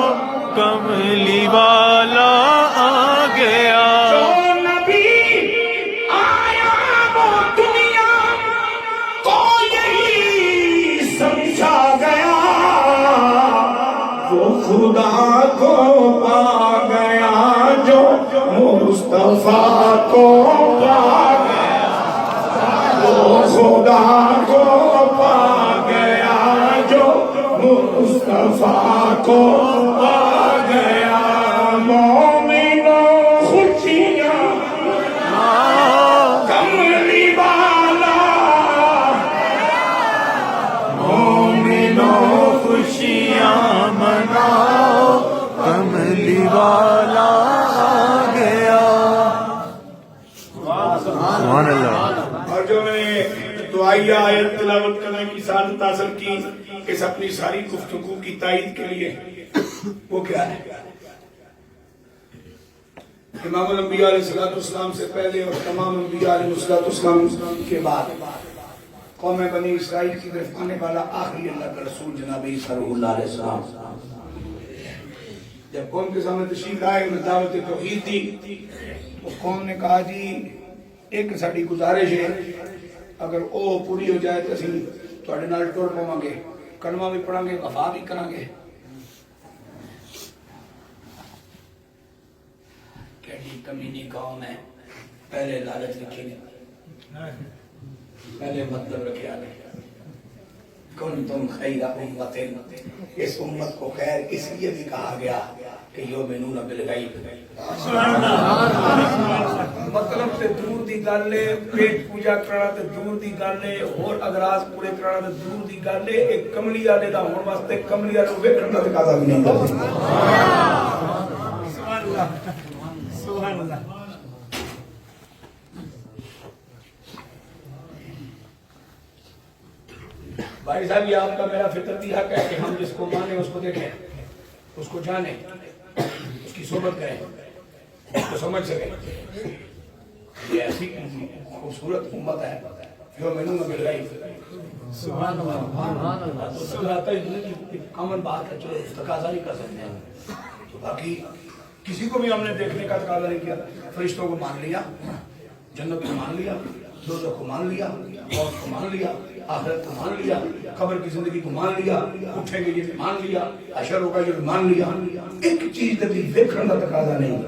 کملی والا آ گیا جو نبی آیا وہ دنیا کو یہی سمجھا گیا وہ خدا کو پا گیا جو مصطفیٰ کو پا گیا وہ خدا کو پا گیا جو مصطفیٰ کو پا گیا مومنو خوشیاں کملی والا مومنو خوشیاں مناؤ کملی والا آ گیا سبحان اللہ اور جو میں نے دعائیہ آیت تلاوت کرنے کی سعادت حاصل کی اس اپنی ساری گفتگو کی تائید کے لیے وہ کیا ہے امام الانبیاء علیہ السلام سے پہلے اور تمام انبیاء علیہ السلام کے بعد قوم بنی اسرائیل کی طرف آنے والا آخری اللہ کا رسول جناب عیسیٰ روح اللہ علیہ السلام جب قوم کے سامنے تشریف لائے انہیں دعوت توحید دی تو قوم نے کہا جی ایک ساڑی گزارش ہے اگر او پوری ہو جائے تو اسی تواڈے نال ٹر پواں گے کلمہ بھی پڑھاں گے وفا بھی کریں گے کیڑی کمینی قوم ہے پہلے لالچ لکھی نہیں پہلے مطلب رکھیا نہیں کنتم خیر امت، اس امت کو خیر اس لیے بھی کہا گیا کہ یؤمنون بالغیب، مطلب تے دور دی گل ہے، پیٹ پوجا کرنا تے دور دی گل ہے، اور اغراض پورے کرنا تے دور دی گل ہے، ایک کملی والے دا ہون واسطے کملی والے نوں ویکھن دا تقاضا بھی نہیں کردا۔ سبحان اللہ، سبحان اللہ۔ بھائی صاحب یہ آپ کا میرا فطرتی حق ہے کہ ہم جس کو مانیں اس کو دیکھیں، اس کو جانیں، اس کی صحبت کریں، اس کو سمجھ سکیں۔ یہ ایسی خوبصورت امت ہے جو میں نے بالغیب، سبحان اللہ، سبحان امن بات ہے، چلو تقاضا نہیں کر سکتے ہیں۔ باقی کسی کو بھی ہم نے دیکھنے کا تقاضا نہیں کیا، فرشتوں کو مان لیا، جنت کو مان لیا، دوزخ کو مان لیا، موت کو مان لیا، آخرت کو مان لیا، قبر کی زندگی کو مان لیا، اٹھیں گے یہ بھی مان لیا، حشر ہوگا یہ بھی مان لیا، ایک چیز بھی دیکھنے کا تقاضا نہیں۔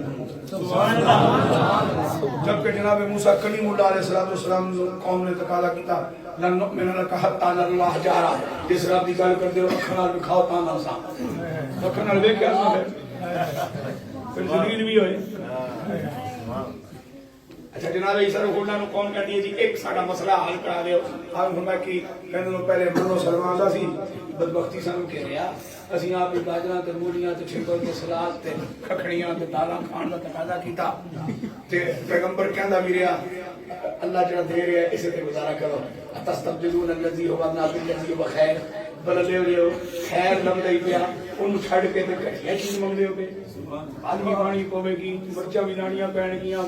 جبکہ جناب موسیٰ کلیم اللہ علیہ السلام قوم نے تقاضا کیتا لن نؤمن لک حتی نر اللہ جہرا، جس رب دی گل کردے ہو اکھاں نال وکھاؤ تاں نال سا، اکھاں نال ویکھ کے پھر زمین بھی ہوئے۔ اچھا جناب عیسیٰ روح اللہ نو کون کہتی ہے جی ایک ساڈا مسئلہ حل کرا دیو، آپ فرمایا کہ کہندے نو پہلے منو سلمان دا سی، بدبختی سانو گھیریا، اسی آپ گاجراں تے مولیاں تے چھپل تے سلاد تے کھکھڑیاں تے دالاں کھان دا تقاضا کیتا، تے پیغمبر کہندا میریا اللہ جڑا دے رہا ہے اسے تے گزارا کرو، اتستبدلون الذی هو ادنی بالذی هو خیر، بدلے ہو خیر لبدا ہی پیا اونوں چھڈ کے تے گھٹیا چیز منگدے ہو پے، آدمی پانی پوے گی، مرچاں بھی لانیاں پین گیاں،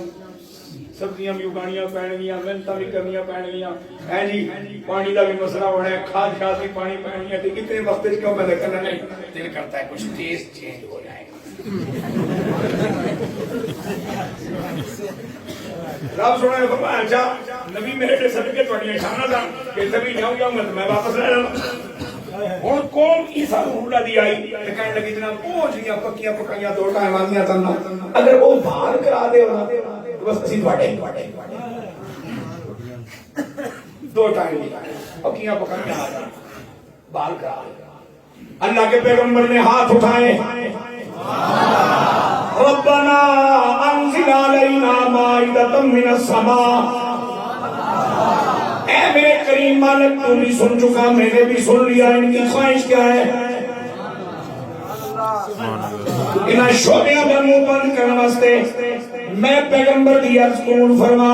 سبزیاں بھی اگانیاں پین گیاں، محنتاں بھی کرنیاں پین گیاں، ہے جی پانی کا بھی مسئلہ ہونا ہے، کھاد شاد بھی پانی پینی ہے، اتنے وقت کیوں میں کرنا نہیں، دل کرتا ہے کچھ ٹیسٹ چینج ہو جائے گا۔ رب سونے نے فرمایا اچھا نبی میرے سے صدقے تھوڑی شانہ تھا کہ نبی جاؤں گا میں واپس لے جاؤں۔ ہوں قوم عیسیٰ روح اللہ دی آئی کہنے لگی جناب پہنچ گیا پکیاں پکائیاں دو ٹائم آندیاں تنہا، اگر وہ باہر کرا دے ہونا بس اسی تھوڑے دو ٹائم پکیاں پکائیاں آ جائیں باہر کرا دے۔ اللہ کے پیغمبر نے ہاتھ اٹھائے، ربنا انزل علینا مائدۃ من السماء، اے میرے کریم مالک تو بھی سن چکا، میں نے بھی سن لیا، ان کی خواہش کیا ہے، انہاں شعبیاں کا منہ بند کرنے واسطے میں پیغمبر دی عرض قبول فرما،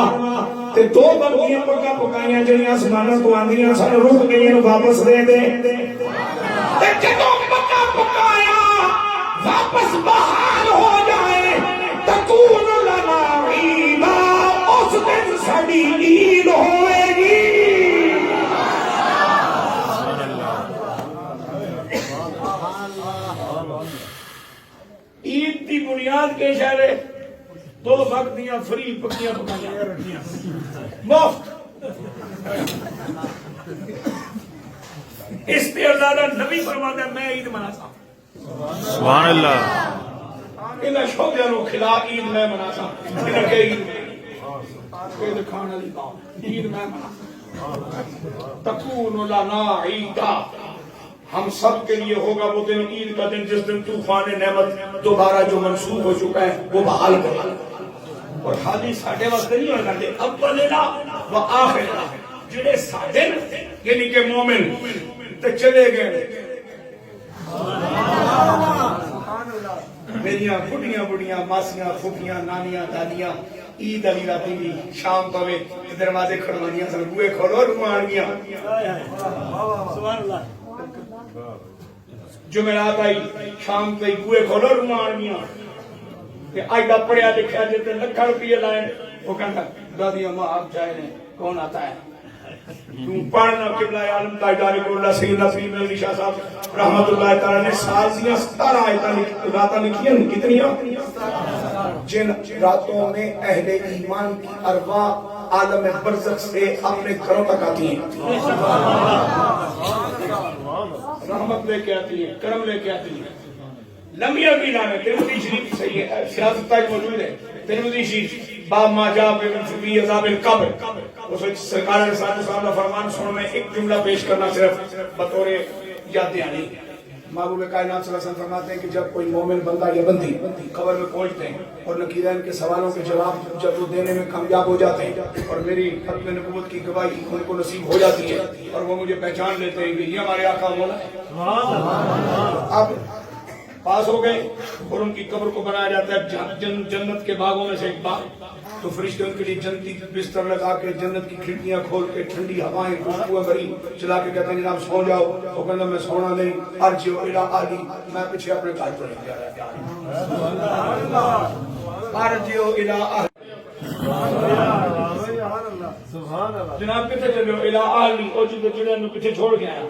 تے دو بکیاں پکا پکائیاں جڑیاں آسماناں تو آندیاں سن رک گئیاں واپس دے دے، تے جدوں پکا پکایا واپس بحال ہو جائے تکون لنا عیدا، اس دن ساڈی عید ہوئے گی۔ عید دی بنیاد کے اشارے دو وقت دیاں فری پکیاں پکائیاں مفت، اس پہ اللہ نبی فرماتا ہے میں عید مناتا ہوں، سبحان اللہ، انہاں شوقیاں نو کھلا عید میں مناتا ہوں، انہاں کہ عید کھانا لی کھاؤ عید میں مناتا، تکون لنا عیدا، ہم سب کے لیے ہوگا وہ دن عید کا دن جس دن طوفان نعمت دوبارہ جو منسوخ ہو چکا ہے وہ بحال کرے، اور خالی ساڈے واسطے نہیں ہونا دے اولنا و آخرنا، جڑے ساڈے یعنی کہ مومن تے چلے گئے، میریاں بڑھیاں بڑھیاں ماسیاں پھوپھیاں نانیاں دادیاں عید علی راتی بھی شام پوے دروازے کھڑوانیاں سن، بوئے کھولو روان گیا، سبحان اللہ، جمعرات آئی شام پہ بوئے کھولو روان گیا، کہ آج دا پڑھیا لکھا جتے لکھا روپیے لائے، وہ کہتا دادیاں ماں آپ جائے نے کون آتا ہے، تم پڑھنا قبلہ عالم تاجدار اللہ سیدنا سلیم علی شاہ صاحب رحمت اللہ تعالیٰ نے سازیاں 17 آیتیں راتاں لکھی ہیں، کتنی جن راتوں میں اہل ایمان کی ارواح عالم برزخ سے اپنے گھروں تک آتی ہیں، رحمت لے کے آتی ہیں، کرم لے کے آتی ہیں، لمبیاں بھی لانے ترمذی شریف صحیح ہے، سیاست تاج موجود ہے، ترمذی شریف باب ما جاء فی عذاب القبر، اس وقت سرکار علیہ السلام کا فرمان سنو، میں ایک جملہ پیش کرنا صرف بطور یاد دہانی۔ محبوب کائنات صلی اللہ علیہ وسلم فرماتے ہیں کہ جب کوئی مومن بندہ یا بندی قبر میں پہنچتے ہیں اور نکیرین کے سوالوں کے جواب جب وہ دینے میں کامیاب ہو جاتے ہیں اور میری ختم نبوت کی گواہی ان کو نصیب ہو جاتی ہے اور وہ مجھے پہچان لیتے ہیں کہ یہ ہمارے آقا مولا ہے، اب پاس ہو گئے اور ان کی قبر کو بنایا جاتا ہے جنت کے باغوں میں سے ایک باغ، تو فرشتے ان کے لیے جنتی بستر لگا کے جنت کی کھڑکیاں کھول کے ٹھنڈی ہوائیں خوشبوئیں بھری چلا کے کہتے ہیں جناب سو جاؤ، وہ کہتا میں سونا نہیں، ارجعوا الی اہلی، میں پیچھے اپنے گھر پر جا رہا ہوں، ارجعوا الی اہلی، جناب کتنے چلے ہو؟ الی اہلی، او جڑے نو پیچھے چھوڑ کے آیا،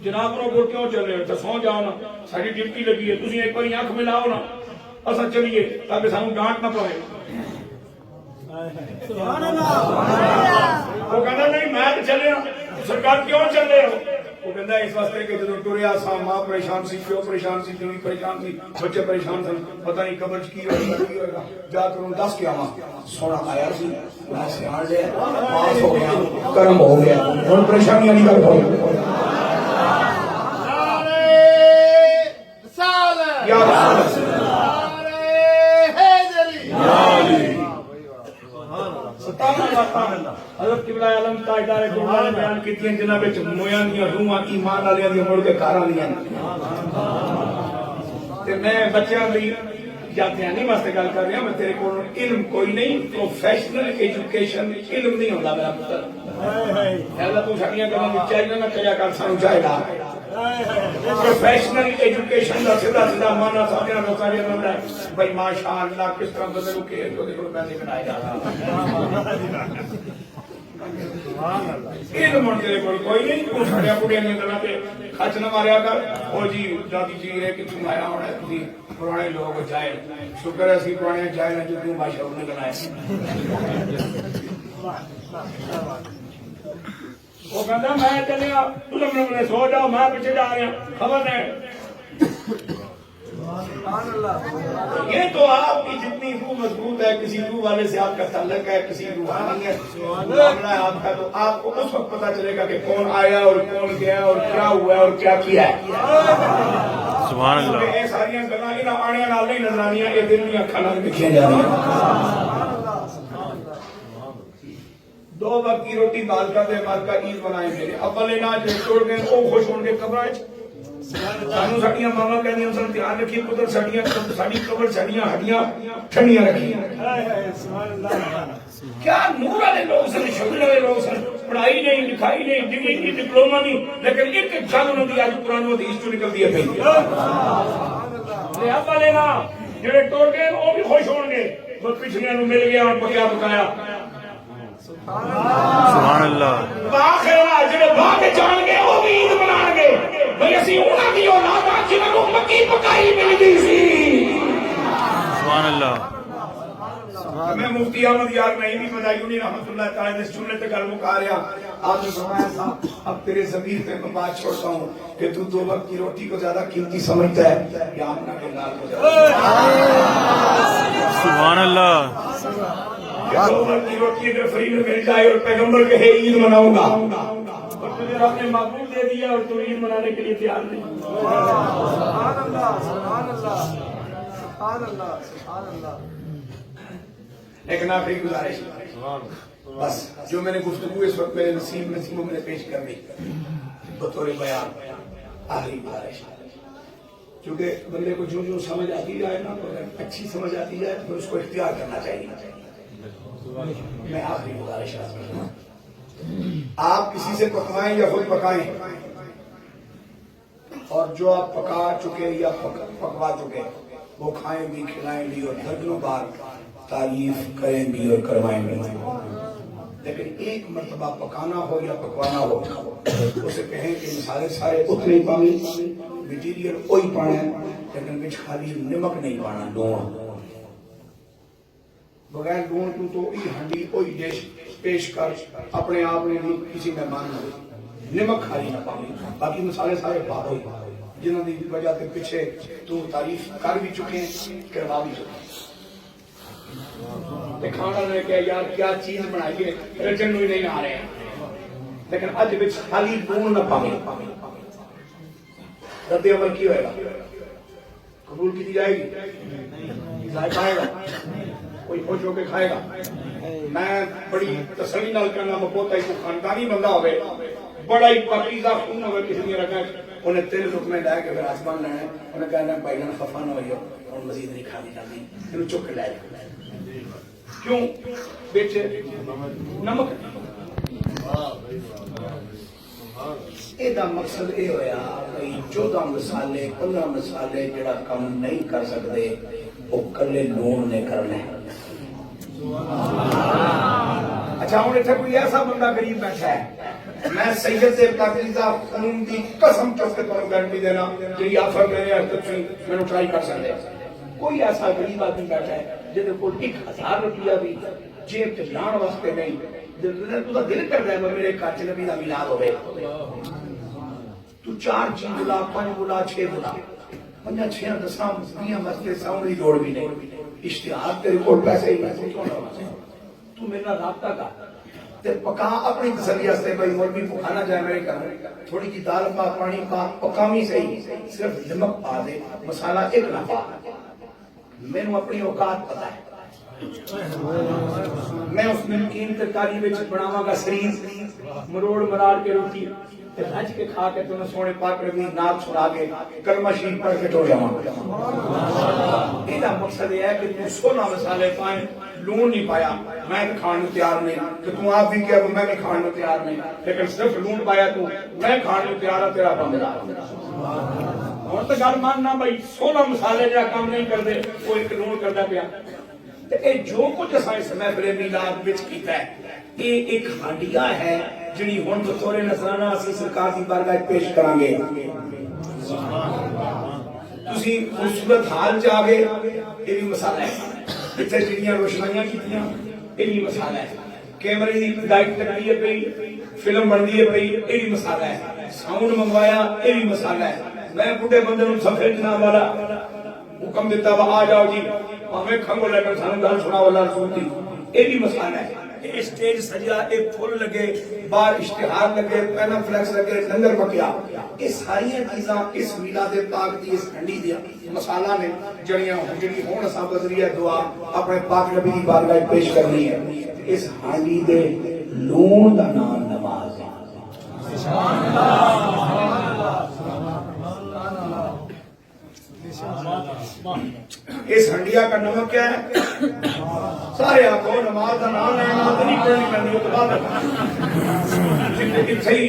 جناب انہوں کو کیوں چل رہے ہو؟ تو سو جاؤ نا، ساری ڈیوٹی لگی ہے، تسی ایک بار آنکھ ملاؤ نا، اصل چلیے تاکہ سانو ڈانٹ نہ پڑے۔ وہ کہنا نہیں میں تو چلے ہوں، سرکار کیوں چل رہے ہو؟ وہ کہتا ہے اس واسطے کہ جدو ٹریا سا ماں پریشان سی، پیو پریشان سی، بیوی پریشان سی، بچے پریشان سن، پتہ نہیں قبر کی ہوئے گا، جا کر ان 10 کیا ماں سونا آیا سی، میں سے آن لیا، پاس ہو گیا، کرم ہو گیا، ان پریشانیاں نکل ہو یا رسول حضرت قبلہ عالم تاجدار قربان نے بیان کی ہیں جناب مویاں دیاں روحاں ایمان والے دی مڑ کے گھر آندیاں تے میں بچیاں دی جاتے ہیں نہیں واسطے گل کر رہا، میں تیرے کو علم کوئی نہیں، پروفیشنل ایجوکیشن علم نہیں ہوتا میرا پتر، اللہ تو ساڈیاں گلاں چاہیے نہ کیا کر سانو چاہے گا پروفیشنل ایجوکیشن کا سیدھا سیدھا مانا سامنے لوگوں نے بنایا بھائی ماشاء اللہ کس طرح بندے کو کہ جو دیکھو میں نہیں بنایا جاتا علم ہوں تیرے کو کوئی نہیں، تو ساڑیاں پوڑیاں نہیں کرنا پہ خچ نہ ماریا کر، وہ جی دادی جی ہے کہ تم آیا ہونا ہے تھی پرانے لوگ جائے، شکر ہے اسی پرانے جائے نہ جو تم بادشاہ نے بنائے۔ وہ کہتا میں چلیا تم نے سو جاؤ میں پیچھے جا رہا ہوں، خبر ہے یہ تو آپ کی جتنی روح مضبوط ہے، کسی روح والے سے آپ کا تعلق ہے، کسی روحانی ہے معاملہ ہے آپ کا، تو آپ کو اس وقت پتا چلے گا کہ کون آیا اور کون گیا اور کیا ہوا اور کیا کیا ہے۔ سبحان اللہ۔ یہ ساری گلاں انہاں آنیاں نال نہیں نظرانیاں، یہ دل دیاں اکھاں نال لکھیاں جا رہی 2 وقت کی روٹی مالکا دے مالکا عید بنائے میرے اپنے نہ جو چھوڑ گئے وہ خوش ہون کے قبر وچ سانو ساڈیاں ماواں کہندیاں سن دھیان رکھی پتر ساڈیاں ساڈی قبر ساڈیاں ہڈیاں ٹھنڈیاں رکھی۔ سبحان اللہ۔ کیا نور والے لوگ سن، شغل والے لوگ سن، پڑھائی نہیں لکھائی نہیں ڈگری نہیں ڈپلوما نہیں، لیکن ایک گل انہاں دی اج قرآن حدیث چوں نکلدی ہے پئی ہے اپنے نہ جڑے ٹر گئے وہ بھی خوش ہون گے، وہ پچھلیاں نو مل گیا اور پکیا پکایا۔ سبحان اللہ۔ باخرہ جڑے بھاگ جان گے وہ بھی عید منان گے، بھئی اسی انہاں دی اولاد آ جنہاں کو مکی پکائی ملدی سی۔ سبحان اللہ۔ میں مفتی احمد یار نہیں بھی بدایونی رحمت اللہ تعالی اس جملے تے گل مکا رہا، آپ نے فرمایا تھا اب تیرے ضمیر پہ میں بات چھوڑتا ہوں کہ تو 2 وقت کی روٹی کو زیادہ قیمتی سمجھتا ہے یا اپنا کردار کو زیادہ؟ سبحان اللہ۔ 2 وقت کی روٹی اگر فری میں مل جائے اور پیغمبر کہے عید مناؤں گا اور تجھے رب نے معبود دے دیا اور تو عید منانے کے لیے تیار نہیں۔ سبحان اللہ، سبحان اللہ، سبحان اللہ، سبحان اللہ۔ ایک آخری گزارش بس جو میں نے گفتگو اس وقت میرے نصیب میں تھی وہ میں نے پیش کر دی بطور بیان، آخری گزارش کیونکہ بندے کو جو سمجھ آتی جائے نا اگر اچھی سمجھ آتی جائے تو اس کو اختیار کرنا چاہیے۔ میں آخری گزارش آپ کسی سے پکوائیں یا خود پکائیں، اور جو آپ پکا چکے یا پکوا چکے وہ کھائیں بھی کھلائیں بھی اور درجنوں بار تعریف کریں بھی اور کروائیں بھی، لیکن ایک مرتبہ پکانا ہو یا پکوانا ہو اسے کہیں کہ مسالے سارے اتنے پانی مٹیریل کوئی پانا لیکن کچھ خالی نمک نہیں پانا، لون بغیر لون تو ای ہنڈی کوئی ڈش پیش کر اپنے آپ نے بھی کسی مہمان نے نمک خالی نہ پانی، باقی مسالے سارے پا ہوئی جنہوں کی وجہ سے پیچھے تو تعریف کر بھی چکے ہیں کروا بھی چکے ہیں۔ کھانا نے کہا یار کیا چیز بنائیے رجن ہی نہیں آ رہے ہیں لیکن اج بچ خالی لون نہ پاوے رد عمل کی ہوئے گا قبول کی جائے گی ذائقہ آئے گا کوئی خوش ہو کے کھائے گا میں بڑی تسلی نال کہنا مبوتا ہی کو خاندانی بندہ ہوئے بڑا ہی پاکیزہ خون ہوئے کسی نے رکھا انہیں 3 لقمے لائے کہ پھر آسمان لینا ہے انہیں کہنا بھائی جان خفا نہ ہوئی اور مزید نہیں کھانی جاتی انہیں چک کے لائے کیوں بیچ نمک ایدہ مقصد اے ہویا کہ 14 مسالے 15 مسالے جڑا کم نہیں کر سکتے وہ کلے لون نے کرنے اچھا ہوں اتنے کوئی ایسا بندہ غریب بیٹھا ہے میں سید سے پاکیزہ خون دی قسم چوکے پر گارنٹی دینا کہ آفر میرے ارتب میں نے ٹرائی کر سکتے کوئی ایسا غریب آدمی بیٹھا ہے جنہیں کو 1000 روپیہ بھی جیب سے لان واسطے نہیں تو دل کر رہا ہے میرے کاچ نبی کا میلاد ہوئے تو 4 چیز بلا 5 بلا 6 بلا 5 6 10 20 مسئلے ساؤنڈ کی دوڑ بھی نہیں اشتہار تیرے کو پیسے ہی تو میرا رابطہ کا تے پکا اپنی تسلی سے بھائی مولوی پکانا جائے میرے گھر تھوڑی جی دال پا پانی پا پکامی صحیح صرف نمک پا دے مسالہ ایک نہ پا میں نے اپنی اوقات پتا ہے میں اس نمکین ترکاری وچ بناواں گا سریز مروڑ مرار کے روٹی تے بھج کے کھا کے تمہیں سونے پاک نبی نعت سنا کے کلمہ شریف پڑھ کے ٹو جاواں یہ مقصد ہے کہ تم 16 مسالے پائیں لون نہیں پایا میں تو کھانے تیار نہیں کہ تم آپ بھی کیا میں بھی کھانے تیار نہیں لیکن صرف لون پایا تو میں کھانے تیار ہوں تیرا بندہ اور تو گل ماننا بھائی 16 مسالے جا کام نہیں کرتے وہ ایک لون کرتا پیا اے جو کچھ اساں اس محفل میلاد وچ کیتا ہے یہ ایک ہانڈیا ہے جڑی ہن بطور نذرانہ اسی سرکار دی بارگاہ پیش کران گے تسی خوبصورت حال چ آ گئے یہ بھی مسئلہ ہے اتنے جڑیاں روشنائیاں کیتیاں یہ بھی مسئلہ ہے کیمرے دی لائٹ لگی ہے پئی فلم بندی ہے پئی یہ بھی مسئلہ ہے ساؤنڈ منگوایا یہ بھی مسئلہ ہے میں بڈھے بندے نوں سفر جناب والا حکم دیتا وا آ جاؤ جی ہمیں کھنگو لے کر سانو گل سناؤ اللہ رسول دی یہ بھی مسئلہ ہے اسٹیج سجا ایک پھول لگے باہر اشتہار لگے پینم فلیکس لگے لنگر پکیا یہ ساری چیزاں اس میلاد پاک دی اس ہنڈی دی مسالہ نے جڑیاں جڑی ہون اساں بذریعہ دعا اپنے پاک نبی دی بارگاہ پیش کرنی ہے اس ہنڈی دے لون دا نام نماز ہے سبحان اللہ اس ہنڈیا کا نمک کیا ہے سارے آنکھوں نماز کا نام ہے نماز نہیں پڑھنی پڑنی تو بعد صحیح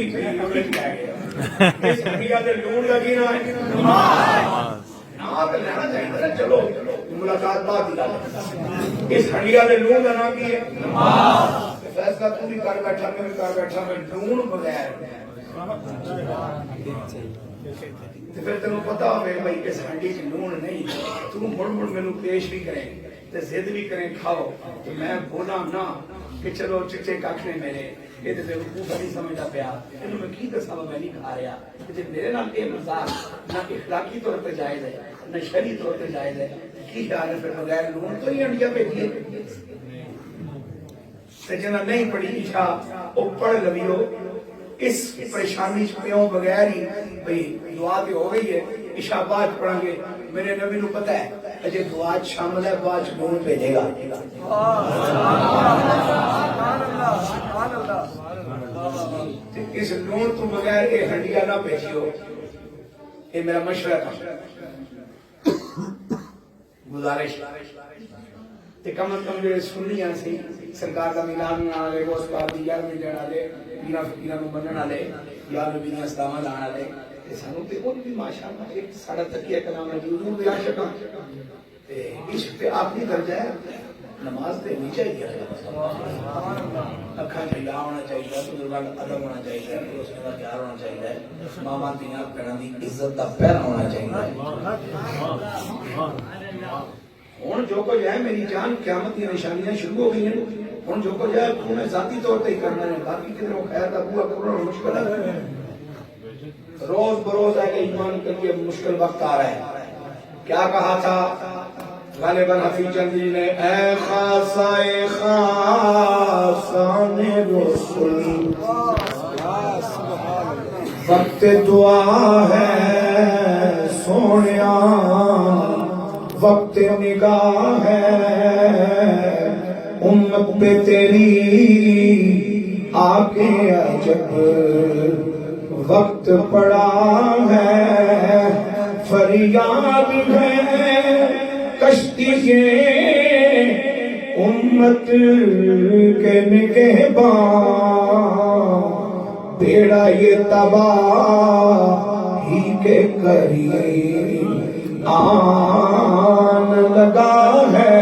اس ہنڈیا کے لون کا کی نام ہے نماز لینا چاہیے چلو ملاقات بات ہی اس ہنڈیا کے لون کا نام کی ہے فیصلہ تو بھی کر بیٹھا میں بھی کر بیٹھا میں لون بغیر پھر تمہیں پتا ہوئے بھائی اس ہنڈی چ لون نہیں تو مڑ مڑ مینوں پیش بھی کریں تے ضد بھی کریں کھاؤ تو میں بولا نہ کہ چلو چچے کھ نے میرے یہ تے وقوف نہیں سمجھدا پیا اینوں میں کی دساں میں نہیں کھا رہا کہ میرے نال یہ مذاق نہ اخلاقی طور پہ جائز ہے نہ شرعی طور پہ جائز ہے کی خیال ہے پھر بغیر لون تو ہی ہنڈیا بھیجیے تے جنہ نہیں پڑھی عشاء او پڑھ لویو اس پریشانی پیوں بغیر ہی بھئی دعا بھی ہو گئی ہے عشاء بعد پڑھیں گے میرے نبی نو پتہ ہے اجے دعا شامل ہے بعد لون بھیجے گا اس لون تو بغیر یہ ہنڈیا نہ بھیجیو یہ میرا مشورہ تھا گزارش تے کم از کم جو سنیاں سی سرکار کا میلاد منانا لے گوش پاک دی 11ویں دن والے پیرا فقیراں نوں منن والے یا نبی دیاں اسلاماں لان والے تے سانوں تے اور بھی ماشاءاللہ ایک ساڈا تکیہ کلام ہے حضور دے عاشقاں تے عشق تے آخری درجہ ہے نماز تے نہیں چاہیے اکھاں چ لا ہونا چاہیے بزرگاں دا ادب ہونا چاہیے اس دا پیار ہونا چاہیے ماواں دیاں بہناں دی عزت دا پہرا ہونا چاہیے ہوں جو کچھ ہے میری جان قیامت کی نشانیاں شروع ہو گئی ہیں ہوں جو کچھ ہے انہیں ذاتی طور پہ ہی کرنا ہے باقی کدھر خیر کا بوا کرنا مشکل ہے روز بروز ہے کہ ایمان کے لیے مشکل وقت آ رہا ہے کیا کہا تھا غالباً حفیظ چندی نے اے خاصائے خاصان رسول وقت دعا ہے سونیا وقت نگاہ ہے امت پہ تیری آگے عجب وقت پڑا ہے فریاد ہے کشتی کے امت کے نگہباں بیڑا یہ تباہی کے قریب آن لگا ہے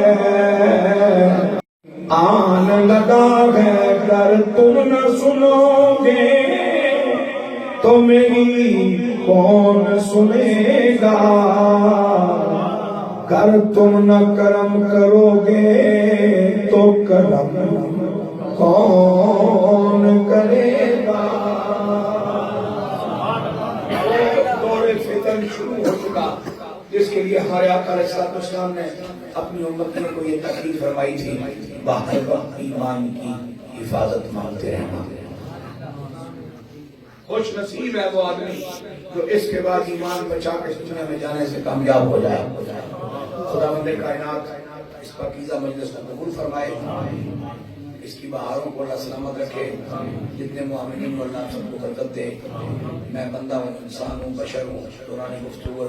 گر تم نہ سنو گے تو میری کون سنے گا گر تم نہ کرم کرو گے تو کرم کون کرے گا دور فتن شروع ہو چکا جس کے لیے ہمارے آقا علیہ السلام نے اپنی امت کو یہ تقریر فرمائی تھی باہر وقت ایمان کی حفاظت مانگتے رہنا خوش نصیب ہے وہ آدمی جو اس کے بعد ایمان بچا کے دنیا میں جانے سے کامیاب ہو جائے خدا مند کائنات اس پاکیزہ مجلس کو قبول فرمائے اس کی بہاروں کو اللہ سلامت رکھے جتنے مومنین کو اللہ سب کو برکت دے میں بندہ ہوں انسان ہوں بشر ہوں دورانی گفتگو